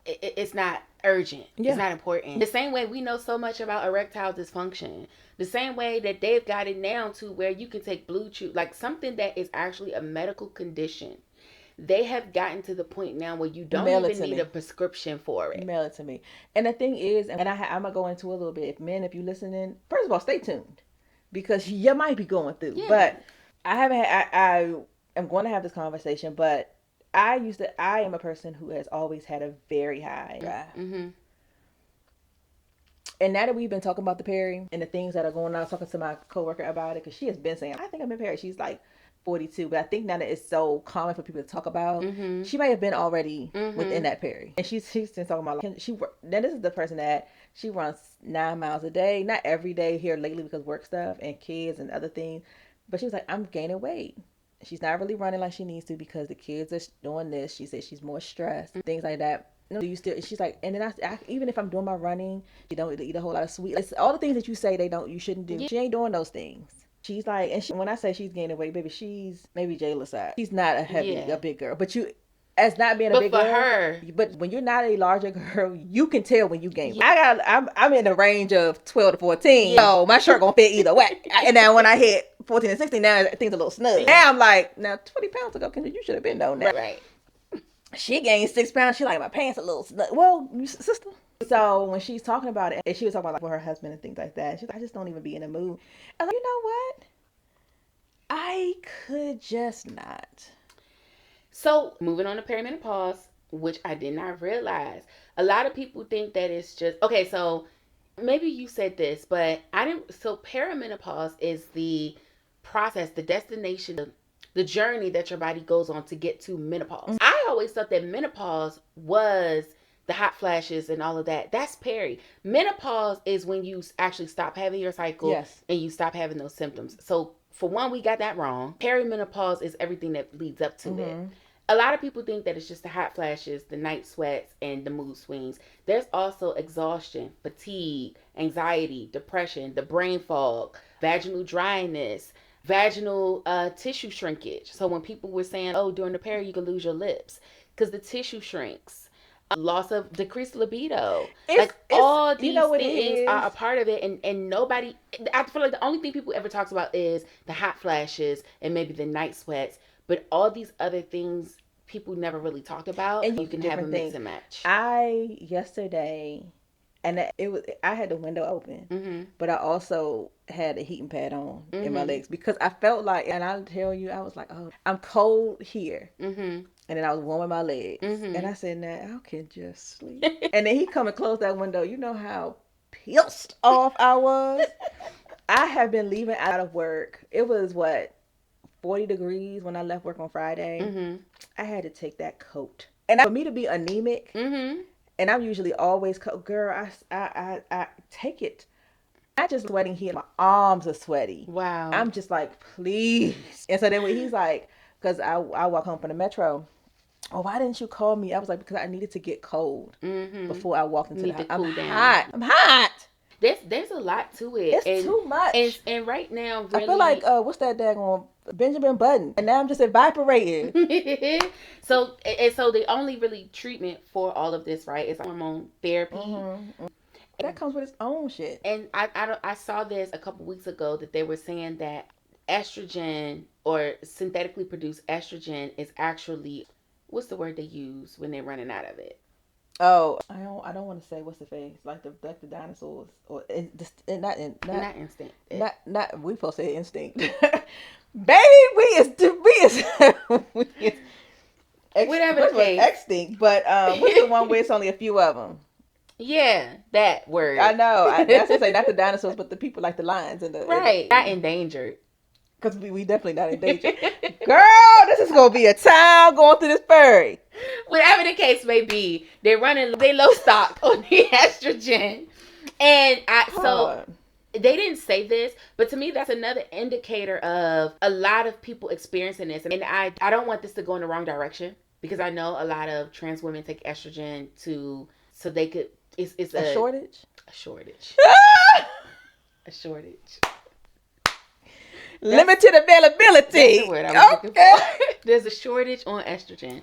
it's not urgent. Yeah. It's not important. The same way we know so much about erectile dysfunction. The same way that they've got it down to where you can take Blue Chew, like something that is actually a medical condition. They have gotten to the point now where you don't even need a prescription for it. Mail it to me. And the thing is, and I'm going to go into a little bit. If you're listening, first of all, stay tuned. Because you might be going through. Yeah. But I am going to have this conversation. But I am a person who has always had a very high drive. Mm-hmm. And now that we've been talking about the peri and the things that are going on, I was talking to my coworker about it. Because she has been saying, I think I'm in peri. She's like 42, but I think now that it's so common for people to talk about, she may have been already within that peri. And she's been talking about, now this is the person that she runs 9 miles a day, not every day here lately because work stuff and kids and other things, but she was like, I'm gaining weight. She's not really running like she needs to because the kids are doing this. She said she's more stressed, things like that. No, do you still? She's like, and then I even if I'm doing my running, you don't eat a whole lot of sweet. Like, all the things that you say you shouldn't do. Yeah. She ain't doing those things. She's like, and when I say she's gaining weight, baby, she's maybe Jayla's size. She's not a big girl, but as not being a big girl. But for her, but when you're not a larger girl, you can tell when you gain weight. I'm in the range of 12 to 14, so my shirt gonna fit either way. And now when I hit 14 and 16, now things a little snug. Now I'm like, 20 pounds ago, Kendra, you should have been known that. Right. She gained 6 pounds. She like, my pants a little snug. Well, sister. So when she's talking about it, and she was talking about like with her husband and things like that, she's like, I just don't even be in the mood. I was like, you know what? I could just not. So moving on to perimenopause, which I did not realize. A lot of people think that it's just, okay, so maybe you said this, but I didn't. So perimenopause is the process, the destination, the journey that your body goes on to get to menopause. I always thought that menopause was the hot flashes and all of that. That's peri. Menopause is when you actually stop having your cycle and you stop having those symptoms. So for one, we got that wrong. Perimenopause is everything that leads up to it. A lot of people think that it's just the hot flashes, the night sweats, and the mood swings. There's also exhaustion, fatigue, anxiety, depression, the brain fog, vaginal dryness, vaginal tissue shrinkage. So when people were saying, oh, during the peri you can lose your lips because the tissue shrinks. Loss of decreased libido. All these things are a part of it, and nobody, I feel like the only thing people ever talks about is the hot flashes and maybe the night sweats, but all these other things people never really talked about, and you can have a mix and match. Yesterday, and I had the window open, but I also had a heating pad on in my legs because I felt like, and I'll tell you, I was like, oh, I'm cold here. And then I was warming my legs. And I said, now I can just sleep. And then he come and close that window. You know how pissed off I was? I have been leaving out of work. It was 40 degrees when I left work on Friday. I had to take that coat. And for me to be anemic, and I'm usually always cold, girl, I take it. Not just sweating here, my arms are sweaty. Wow. I'm just like, please. And so then when he's like, because I walk home from the metro. Oh, why didn't you call me? I was like, because I needed to get cold before I walked into the house. I'm hot. There's a lot to it. It's too much. And right now, really, I feel like what's that daggone Benjamin Button, and now I'm just evaporating. so the only really treatment for all of this, right, is hormone therapy. That comes with its own shit. And I saw this a couple weeks ago that they were saying that estrogen or synthetically produced estrogen is actually, what's the word they use when they're running out of it? Oh, I don't want to say what's the face like the dinosaurs or not instinct. Not we supposed to say instinct. Baby, we is whatever the case. Extinct, but what's the one where it's only a few of them? Yeah, that word. I know. That's to say not the dinosaurs, but the people like the lions and the right. Not endangered. Because we definitely not endangered. Girl, this is gonna be a time going through this furry. Whatever the case may be, they low stock on the estrogen, and so they didn't say this, but to me that's another indicator of a lot of people experiencing this, and I don't want this to go in the wrong direction because I know a lot of trans women take estrogen so they could. It's a shortage. A shortage. A shortage. Limited availability. That's the word I was looking for. There's a shortage on estrogen.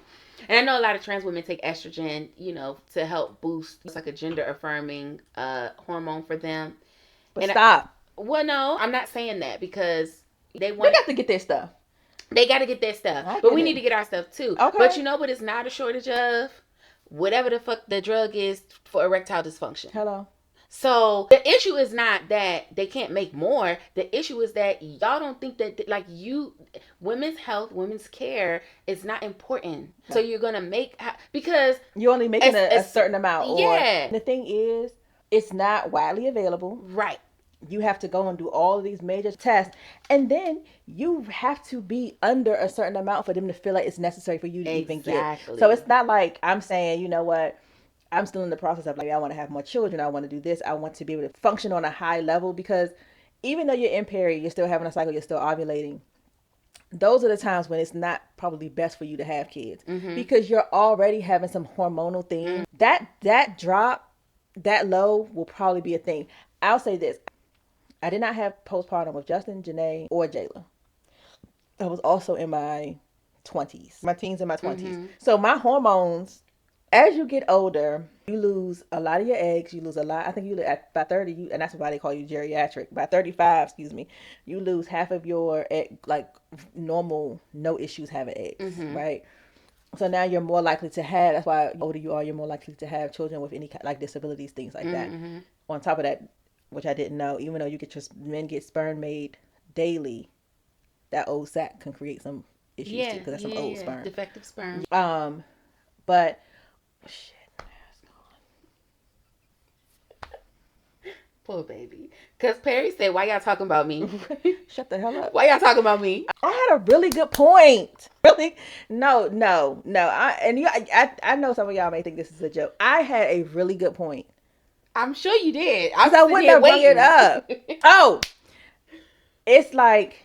And I know a lot of trans women take estrogen, to help boost. It's like a gender affirming hormone for them. But stop. Well, no, I'm not saying that because they got to get their stuff. They got to get their stuff. But we need to get our stuff too. Okay. But you know what it's not a shortage of? Whatever the fuck the drug is for erectile dysfunction. Hello. So the issue is not that they can't make more. The issue is that y'all don't think that women's health, women's care is not important. So you're going to make, because you're only making a certain amount. Yeah. Or the thing is, it's not widely available. Right. You have to go and do all of these major tests. And then you have to be under a certain amount for them to feel like it's necessary for you to even get. So it's not like I'm saying, you know what? I'm still in the process of I want to have more children. I want to do this. I want to be able to function on a high level because even though you're in peri, you're still having a cycle, you're still ovulating. Those are the times when it's not probably best for you to have kids because you're already having some hormonal thing. That drop, that low will probably be a thing. I'll say this. I did not have postpartum with Justin, Janae, or Jayla. I was also in my 20s, my teens and my 20s. So my hormones, as you get older, you lose a lot of your eggs. You lose a lot. I think by 30, and that's why they call you geriatric. By 35, you lose half of your egg, like normal, no issues having eggs, right? So now you're more likely to have. That's why the older you are, you're more likely to have children with any like disabilities, things like that. On top of that, which I didn't know, even though men get sperm made daily, that old sac can create some issues too because that's some old sperm, defective sperm. But shit, poor baby. Because Perry said, "Why y'all talking about me?" Shut the hell up. Why y'all talking about me? I had a really good point. Really? No. I know some of y'all may think this is a joke. I had a really good point. I'm sure you did. I wouldn't have bring it up. Oh, it's like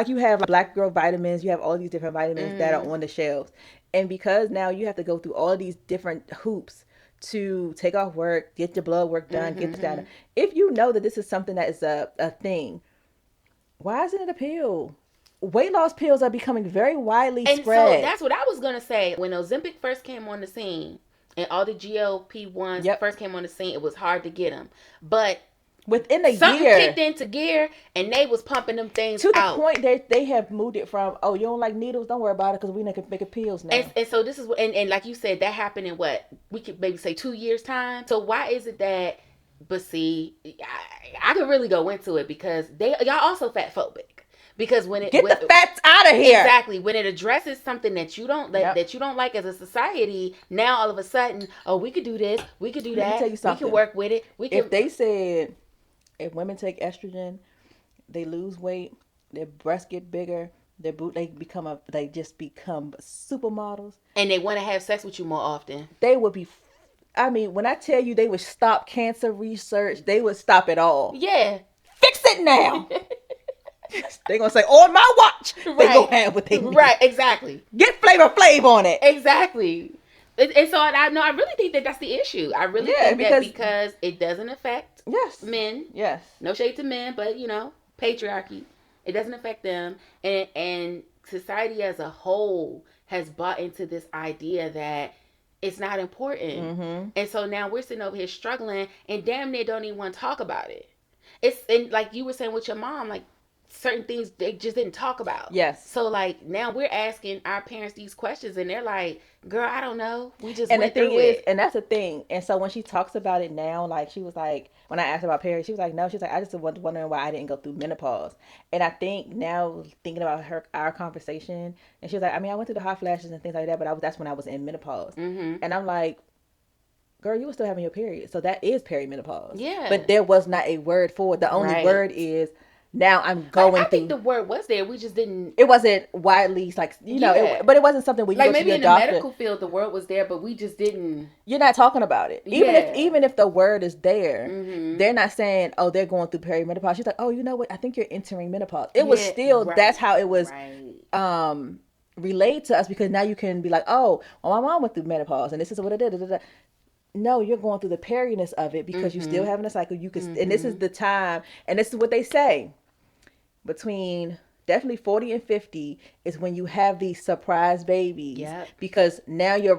you have black girl vitamins. You have all these different vitamins that are on the shelves. And because now you have to go through all these different hoops to take off work, get your blood work done, get this done. If you know that this is something that is a thing, why isn't it a pill? Weight loss pills are becoming very widely spread. So that's what I was going to say. When Ozempic first came on the scene, and all the GLP-1s first came on the scene, it was hard to get them. But within a something year, kicked into gear, and they was pumping them things to the out. point that they have moved it from, you don't like needles, don't worry about it, because we can make pills now. And so this is, and like you said, that happened in we could maybe say 2 years time. So why is it that? But see, I could really go into it because y'all also fat phobic. Because when the fats out of here. Exactly. When it addresses something that you don't that you don't like as a society, now all of a sudden, we could do this, we could do that. Let me tell you something. We could work with it. If they said if women take estrogen, they lose weight, their breasts get bigger, they just become supermodels, and they want to have sex with you more often. They would be. I mean, when I tell you they would stop cancer research, they would stop it all. Yeah. Fix it now. They're going to say, on my watch, right. They go have what they need. Right, exactly. Get Flavor Flav on it. Exactly. And so I really think that that's the issue. I really think that because it doesn't affect men. Yes. No shade to men, but patriarchy. It doesn't affect them, and society as a whole has bought into this idea that it's not important. And so now we're sitting over here struggling, and damn near don't even want to talk about it. It's and like you were saying with your mom, like certain things they just didn't talk about. Yes. So like now we're asking our parents these questions, and they're like, "Girl, I don't know. We just and went the thing through is, it." and that's the thing. And so when she talks about it now, like she was like, when I asked about periods, she was like, no, she's like, I just was wondering why I didn't go through menopause. And I think now thinking about our conversation, and she was like, I mean, I went through the hot flashes and things like that, but that's when I was in menopause. And I'm like, girl, you were still having your period, so that is perimenopause. Yeah. But there was not a word for it. The only word is now I'm going through. I think the word was there. We just didn't. It wasn't widely but it wasn't something we like maybe in the medical field the word was there, but we just didn't. You're not talking about it. Even if the word is there, they're not saying, oh, they're going through perimenopause. She's like, oh, you know what? I think you're entering menopause. It was still that's how it was relayed to us, because now you can be like, oh, well, my mom went through menopause and this is what it did. No, you're going through the periodness of it because you're still having a cycle. You can, and this is the time, and this is what they say. Between definitely 40 and 50 is when you have these surprise babies, because now your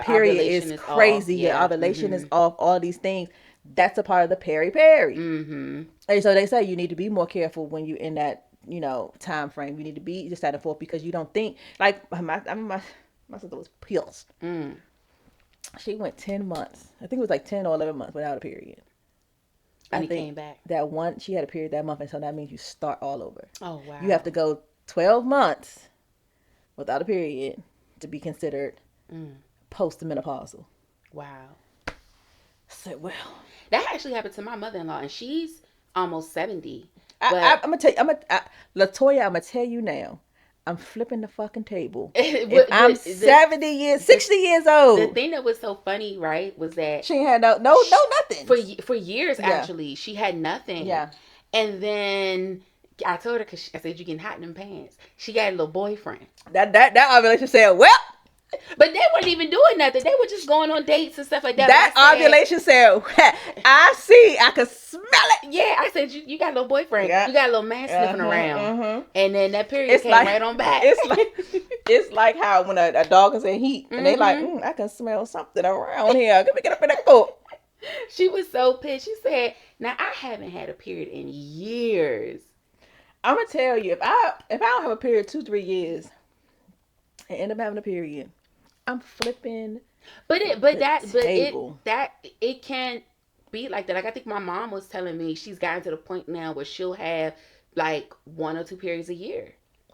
period is crazy. Your ovulation is off. All these things. That's a part of the peri. And so they say you need to be more careful when you're in that time frame. You need to be just out and forth, because you don't think like my sister was pissed. She went 10 months. I think it was like 10 or 11 months without a period. And he came back. She had a period that month, and so that means you start all over. Oh, wow. You have to go 12 months without a period to be considered post-menopausal. Wow. So, well. That actually happened to my mother-in-law, and she's almost 70. I'm going to tell you, LaToya, I'm going to tell you now. I'm flipping the fucking table. If I'm 60 years old. The thing that was so funny, right, was that she had no nothing. For years, actually, she had nothing. Yeah. And then I told her, because I said, you're getting hot in them pants. She got a little boyfriend. That ovulation said, well. But they weren't even doing nothing. They were just going on dates and stuff like that. That ovulation said, I can smell it. Yeah, I said, you got a little boyfriend. Yeah. You got a little man sniffing around. And then that period came right on back. It's like how when a dog is in heat and they like, I can smell something around here. Let me get up in that coat. She was so pissed. She said, now I haven't had a period in years. I'm going to tell you, if I don't have a period 2-3 years and end up having a period, I'm flipping. It can't be like that. Like I think my mom was telling me she's gotten to the point now where she'll have like 1 or 2 periods a year.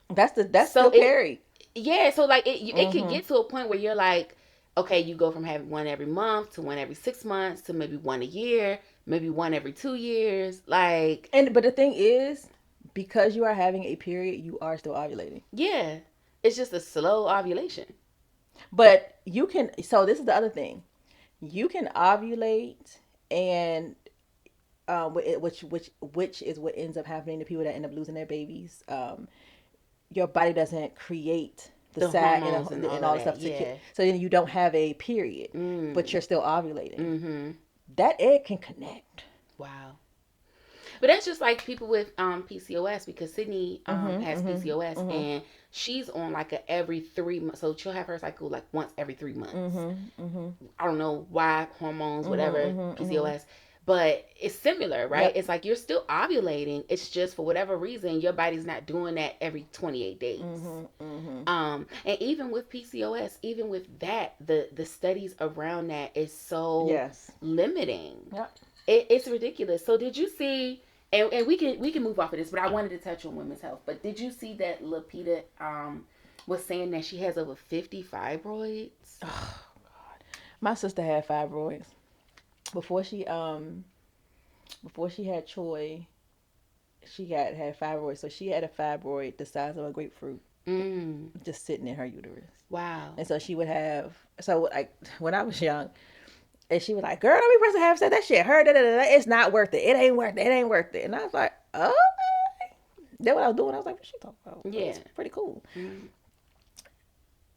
That's so period. Yeah, so like it can get to a point where you're like, okay, you go from having 1 every month to 1 every 6 months to maybe 1 a year, maybe 1 every 2 years, like. But the thing is, because you are having a period, you are still ovulating. Yeah, it's just a slow ovulation. But you can, so this is the other thing. You can ovulate, and which is what ends up happening to people that end up losing their babies. Your body doesn't create the sac and all the stuff. So then you don't have a period, but you're still ovulating. That egg can connect. Wow. But that's just like people with PCOS, because Sydney has PCOS and she's on like a every 3 months. So she'll have her cycle like once every 3 months. I don't know why, hormones, whatever, PCOS. But it's similar, right? Yep. It's like you're still ovulating. It's just for whatever reason, your body's not doing that every 28 days. And even with PCOS, even with that, the studies around that is so limiting. Yep. It's ridiculous. So did you see, and we can move off of this, but I wanted to touch on women's health. But did you see that Lapita was saying that she has over 50 fibroids? Oh God. My sister had fibroids. Before she had Troy, she had fibroids. So she had a fibroid the size of a grapefruit, just sitting in her uterus. Wow. And so she would have, like when I was young, and she was like, "Girl, don't be pressing half said that shit. Her, it's not worth it. It ain't worth it. It ain't worth it." And I was like, "Okay." That's what I was doing. I was like, "What she talking about?" Yeah, it's pretty cool.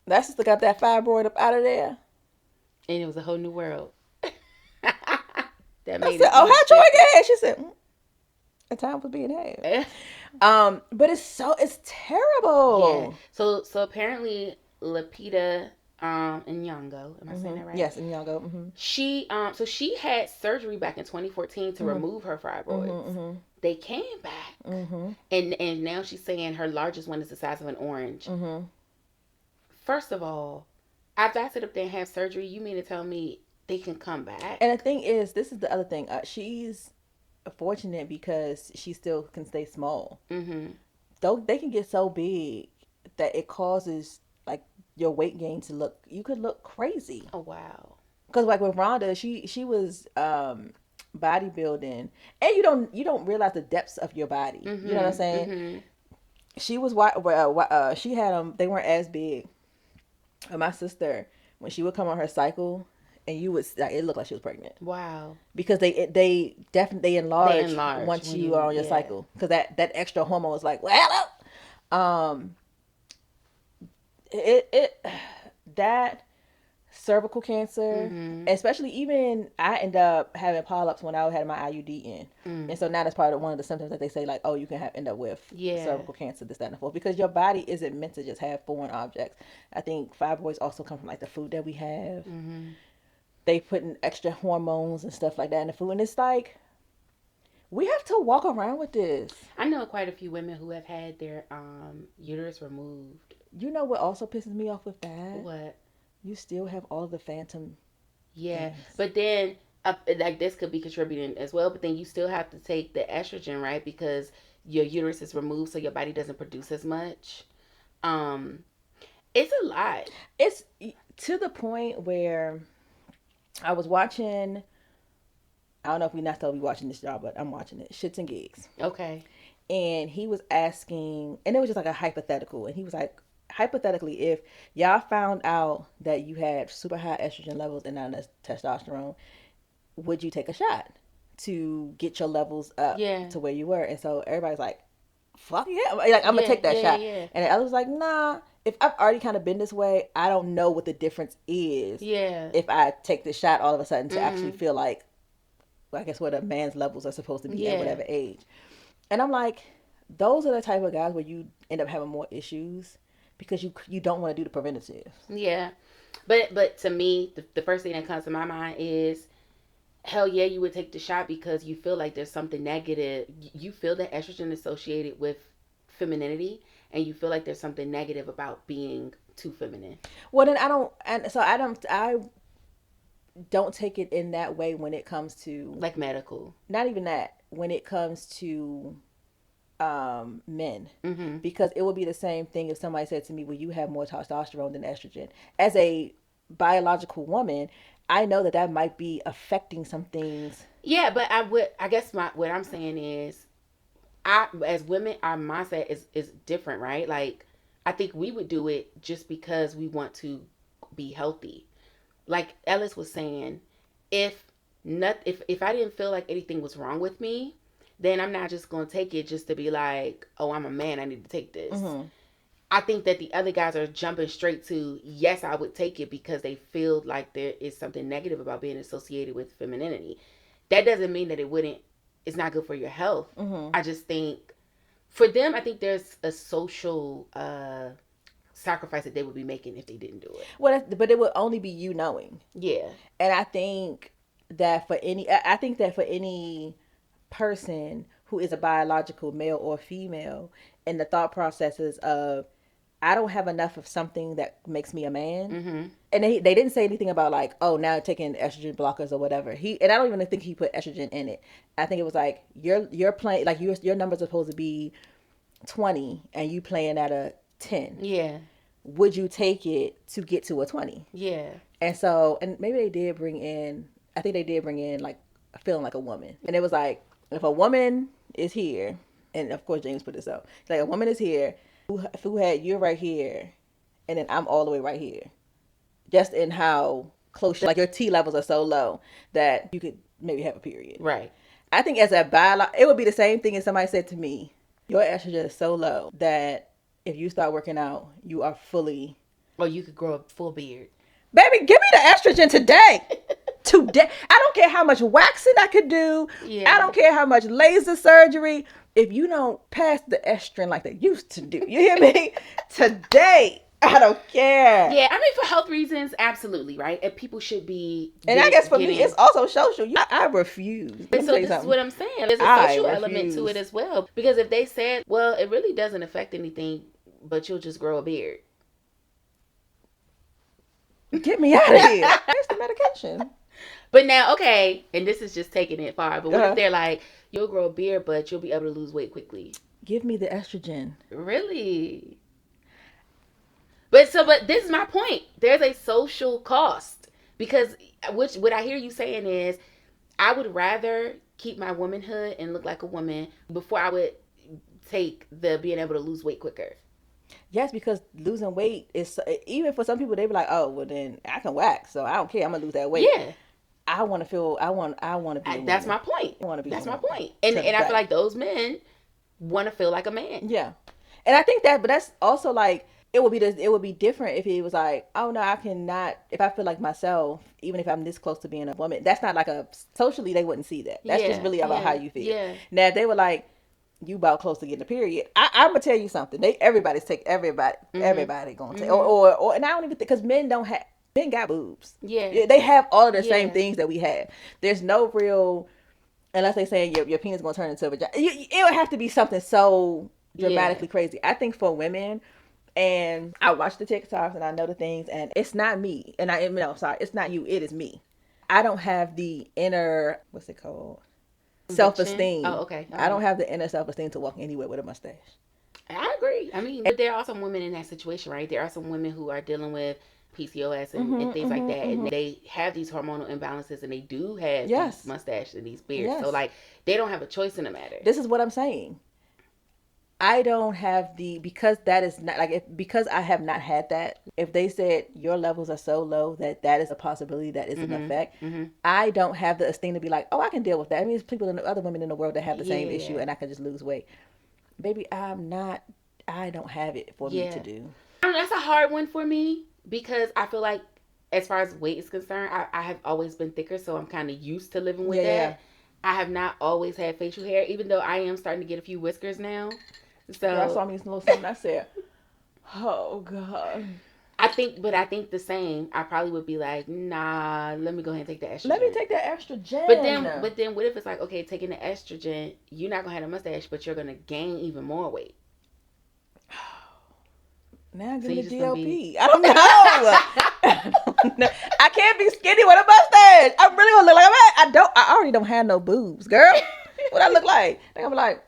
That sister got that fibroid up out of there, and it was a whole new world. that I made said, it. "Oh, how Troy get?" She said, "A time was being had." But it's terrible. Yeah. So apparently, Lapita Nyong'o, am I saying that right? Yes, Nyong'o. So she had surgery back in 2014 to remove her fibroids. They came back, and now she's saying her largest one is the size of an orange. First of all, after I sit up there and have surgery, you mean to tell me they can come back? And the thing is, this is the other thing. She's fortunate because she still can stay small. Though they can get so big that it causes like your weight gain to look. You could look crazy. Oh wow. Because like with Rhonda, she was bodybuilding, and you don't realize the depths of your body. You know what I'm saying? She was she had them. They weren't as big. And my sister, when she would come on her cycle, and you would like, it looked like she was pregnant. Wow. Because they definitely enlarge once you are on your cycle. Because that extra hormone is like, well, hello. That cervical cancer, especially even I end up having polyps when I had my IUD in, and so now that's part of one of the symptoms that they say like, oh, you can end up with cervical cancer, this, that, and the fourth, because your body isn't meant to just have foreign objects. I think fibroids also come from like the food that we have. They put in extra hormones and stuff like that in the food, and it's like we have to walk around with this. I know quite a few women who have had their uterus removed. You know what also pisses me off with that? What? You still have all of the phantom. Yeah, but then like this could be contributing as well. But then you still have to take the estrogen, right? Because your uterus is removed, so your body doesn't produce as much. It's a lot. It's to the point where I was watching. I don't know if we're not supposed to be watching this, y'all, but I'm watching it. Shits and Gigs. Okay. And he was asking, and it was just like a hypothetical, and he was like, hypothetically, if y'all found out that you had super high estrogen levels and not enough testosterone, would you take a shot to get your levels up to where you were? And so everybody's like, fuck yeah, like I'm gonna take that shot. And the other was like, nah, if I've already kind of been this way, I don't know what the difference is if I take this shot all of a sudden to actually feel like, well, I guess what a man's levels are supposed to be at whatever age. And I'm like, those are the type of guys where you end up having more issues because you don't want to do the preventative. Yeah. But to me, the first thing that comes to my mind is, hell yeah, you would take the shot because you feel like there's something negative. You feel that estrogen is associated with femininity, and you feel like there's something negative about being too feminine. Well, then I don't take it in that way when it comes to like medical. Not even that. When it comes to men, because it would be the same thing if somebody said to me, well, you have more testosterone than estrogen. As a biological woman, I know that might be affecting some things. Yeah, but I guess what I'm saying is, as women, our mindset is different, right? Like, I think we would do it just because we want to be healthy. Like Ellis was saying, if I didn't feel like anything was wrong with me, then I'm not just going to take it just to be like, oh, I'm a man, I need to take this. I think that the other guys are jumping straight to, yes, I would take it because they feel like there is something negative about being associated with femininity. That doesn't mean that it's not good for your health. I just think, for them, I think there's a social sacrifice that they would be making if they didn't do it. Well, but it would only be you knowing. Yeah. And I think that for any person who is a biological male or female, and the thought processes of, I don't have enough of something that makes me a man. And they didn't say anything about like, oh, now taking estrogen blockers or whatever. And I don't even think he put estrogen in it. I think it was like, you're playing, like your numbers are supposed to be 20 and you playing at a 10. Yeah. Would you take it to get to a 20? Yeah. And so, and maybe they did bring in like feeling like a woman. And it was like, if a woman is here, and of course James put this up, like a woman is here who had, you're right here, and then I'm all the way right here. Just in how close, like your T levels are so low that you could maybe have a period. Right. I think as a it would be the same thing if somebody said to me, your estrogen is so low that if you start working out, you are fully... Or you could grow a full beard. Baby, give me the estrogen today. today. I don't care how much waxing I could do. Yeah. I don't care how much laser surgery. If you don't pass the estrogen like they used to do, you hear me? Today, I don't care. Yeah, I mean, for health reasons, absolutely, right? And people should be. And I guess for me, it's also social. I refuse. And so this is what I'm saying. There's a social element to it as well. Because if they said, well, it really doesn't affect anything, but you'll just grow a beard. Get me out of here. It's the medication. But now, okay, and this is just taking it far, but what if they're like, you'll grow a beard, but you'll be able to lose weight quickly? Give me the estrogen. Really? But this is my point. There's a social cost. Because what I hear you saying is, I would rather keep my womanhood and look like a woman before I would take the being able to lose weight quicker. Yes, because losing weight is, even for some people, they be like, oh, well then I can wax, so I don't care, I'm gonna lose that weight. Yeah. I want to feel, I want to be. That's my point. I want to be. That's my point. And I feel like those men want to feel like a man. Yeah, and I think that, but that's also like it would be different if it was like, oh no, I cannot. If I feel like myself, even if I'm this close to being a woman, that's not like socially they wouldn't see that. That's just really about how you feel. Yeah. Now if they were like, you about close to getting a period, I'm gonna tell you something. Everybody gonna take, or and I don't even think, because men got boobs. Yeah. They have all of the same things that we have. There's no real, unless they saying your penis gonna turn into a vagina. It would have to be something so dramatically crazy. I think for women, and I watch the TikToks and I know the things, and it's not me. And it's not you. It is me. I don't have the inner, what's it called? Self-esteem. Oh, okay. I don't have the inner self-esteem to walk anywhere with a mustache. I agree. I mean, but there are some women in that situation, right? There are some women who are dealing with PCOS and things like that, and they have these hormonal imbalances, and they do have these mustaches and these beards. So like, they don't have a choice in the matter. This is what I'm saying. I don't have because that is not like, because I have not had that. If they said your levels are so low that is a possibility that is an effect, I don't have the esteem to be like, oh, I can deal with that. I mean, there's people other women in the world that have the same issue, and I can just lose weight. Baby, I don't have it for me to do. That's a hard one for me, because I feel like, as far as weight is concerned, I have always been thicker, so I'm kind of used to living with that. Yeah. I have not always had facial hair, even though I am starting to get a few whiskers now. So I saw me some little something. I said, "Oh God." I think the same. I probably would be like, "Nah, let me go ahead and take the estrogen." Let me take that estrogen. But then, what if it's like, okay, taking the estrogen, you're not gonna have a mustache, but you're gonna gain even more weight. Now I'm getting the DLP. I don't know. I can't be skinny with a mustache. I'm really gonna look like I already don't have no boobs, girl. What I look like? I think I'm like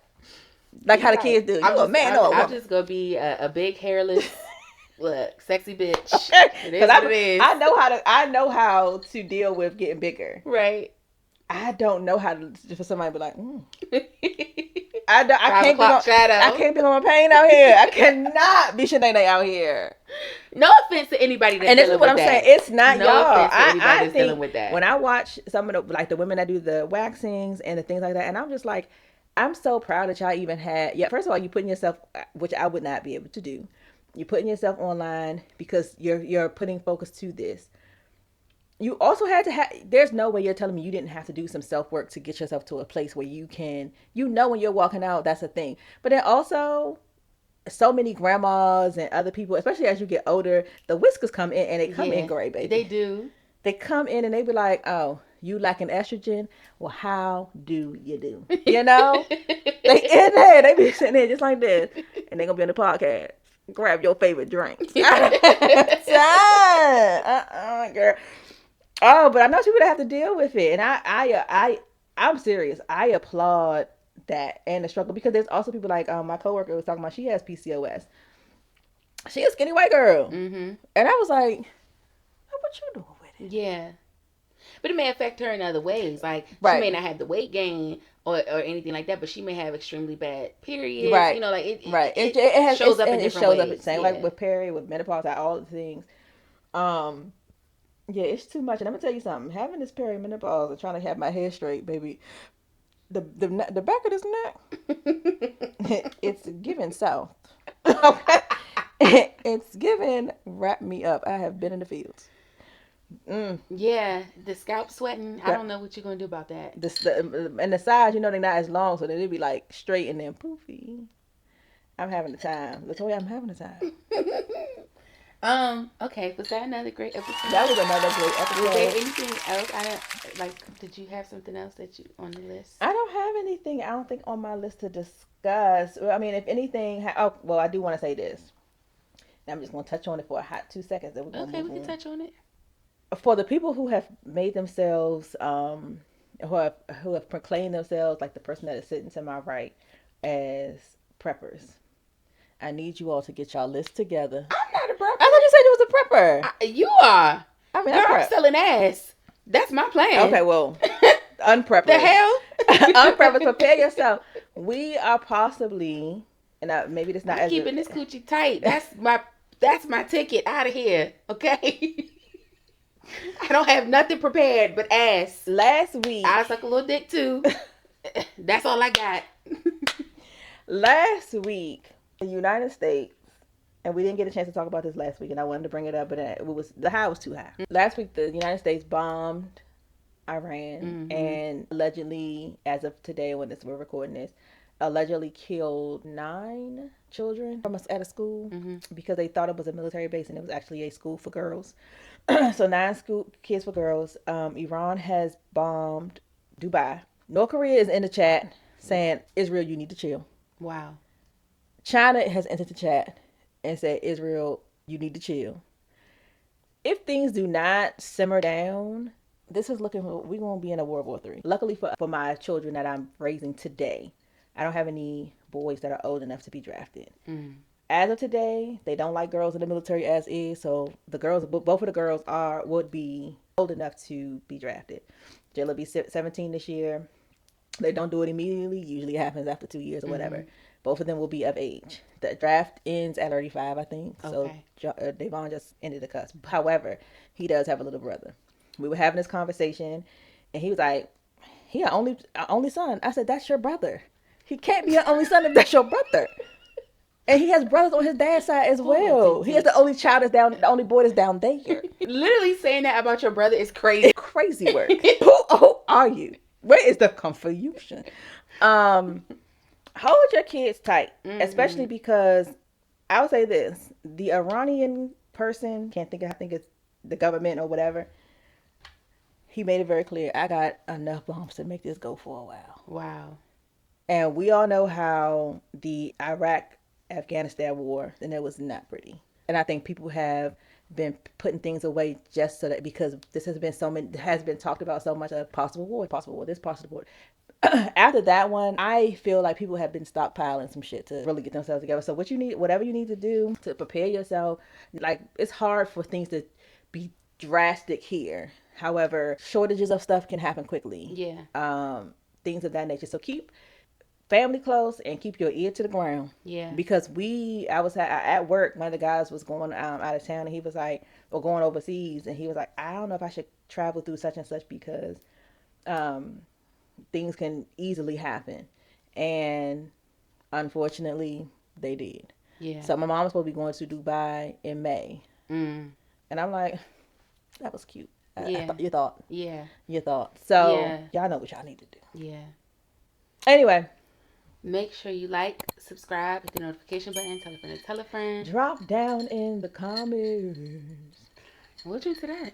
how the kids do. I'm just gonna be a big hairless, sexy bitch. Because I know how to deal with getting bigger. Right. I don't know how to, for somebody to be like, I can't be on my pain out here. I cannot be Shanae out here. No offense to anybody that's dealing with that. And this is what I'm saying. It's not y'all. I think dealing with that. When I watch some of the women that do the waxings and the things like that, and I'm just like, I'm so proud that y'all even had. Yeah, first of all, you putting yourself, which I would not be able to do. You're putting yourself online because you're putting focus to this. You also had to have, there's no way you're telling me you didn't have to do some self-work to get yourself to a place where you can, when you're walking out, that's a thing. But then also, so many grandmas and other people, especially as you get older, the whiskers come in, and they come in gray, baby. They do. They come in and they be like, oh, you lacking estrogen? Well, how do you do? You know? They in there, they be sitting there just like this, and they gonna be on the podcast. Grab your favorite drink. Girl. Oh, but I know people that have to deal with it, and I'm serious. I applaud that and the struggle, because there's also people like my coworker was talking about, she has PCOS. She a skinny white girl, and I was like, oh, what you doing with it? Yeah, but it may affect her in other ways. Like she may not have the weight gain or anything like that, but she may have extremely bad periods. Right, you know, like it shows up in different ways. Same like with with menopause, all the things. Yeah, it's too much. And I'm gonna tell you something. Having this perimenopause and trying to have my hair straight, baby, the back of this neck, it's giving south. Okay, it's giving wrap me up. I have been in the fields. Yeah, the scalp sweating. I don't know what you're gonna do about that. And the sides, they're not as long, so they'll be like straight and then poofy. I'm having the time. LaToya, I'm having the time. Okay, was that another great episode? That was another great episode. Was there anything else? Did you have something else that you on the list? I don't have anything, I don't think, on my list to discuss. I mean, if anything, I do want to say this. And I'm just going to touch on it for a hot 2 seconds. Then Okay, we can touch on it. For the people who have made themselves, who have proclaimed themselves, like the person that is sitting to my right, as preppers, I need you all to get y'all list together. I'm not a prepper. I thought you said you was a prepper. You are. I mean, girl, I'm selling ass. That's my plan. Okay, well, unpreppers. The hell? Unpreppers, prepare yourself. We are possibly, and maybe this not. I'm keeping this coochie tight. That's my ticket out of here. Okay. I don't have nothing prepared but ass. Last week, I suck a little dick too. That's all I got. Last week, the United States, and we didn't get a chance to talk about this last week, and I wanted to bring it up, but the high was too high. Last week, the United States bombed Iran, and allegedly, as of today, when we're recording this, allegedly killed 9 children from us at a school because they thought it was a military base, and it was actually a school for girls. So 9 school kids for girls. Iran has bombed Dubai. North Korea is in the chat saying, Israel, you need to chill. Wow. China has entered the chat and said, Israel, you need to chill. If things do not simmer down, this is we're going to be in a World War III. Luckily for my children that I'm raising today, I don't have any boys that are old enough to be drafted. As of today, they don't like girls in the military as is, so both of the girls would be old enough to be drafted. Jill will be 17 this year. They don't do it immediately. Usually it happens after 2 years or whatever. Both of them will be of age. The draft ends at 35, I think. Okay. So Devon just ended the cusp. However, he does have a little brother. We were having this conversation, and he was like, he an only son. I said, that's your brother. He can't be an only son if that's your brother. And he has brothers on his dad's side as well. He is the only the only boy that's down there. Literally saying that about your brother is crazy. It's crazy work. Who are you? Where is the confusion? Hold your kids tight, especially because I would say this: the Iranian person, I think it's the government or whatever. He made it very clear, I got enough bombs to make this go for a while. Wow. And we all know how the Afghanistan war, and it was not pretty. And I think people have been putting things away just so that, because this has been talked about so much, of possible war, this possible war. After that one, I feel like people have been stockpiling some shit to really get themselves together. So whatever you need to do to prepare yourself, like, it's hard for things to be drastic here. However, shortages of stuff can happen quickly. Yeah. Things of that nature. So keep family close and keep your ear to the ground. Yeah. Because I was at work, one of the guys was going out of town, and he was like, or going overseas, and he was like, I don't know if I should travel through such and such because things can easily happen. And unfortunately, they did. Yeah. So my mom was supposed to be going to Dubai in May. And I'm like, that was cute. Yeah. You thought. Yeah. You thought. So y'all know what y'all need to do. Yeah. Anyway. Make sure you like, subscribe, hit the notification button, tell a friend. Drop down in the comments. We'll do to that.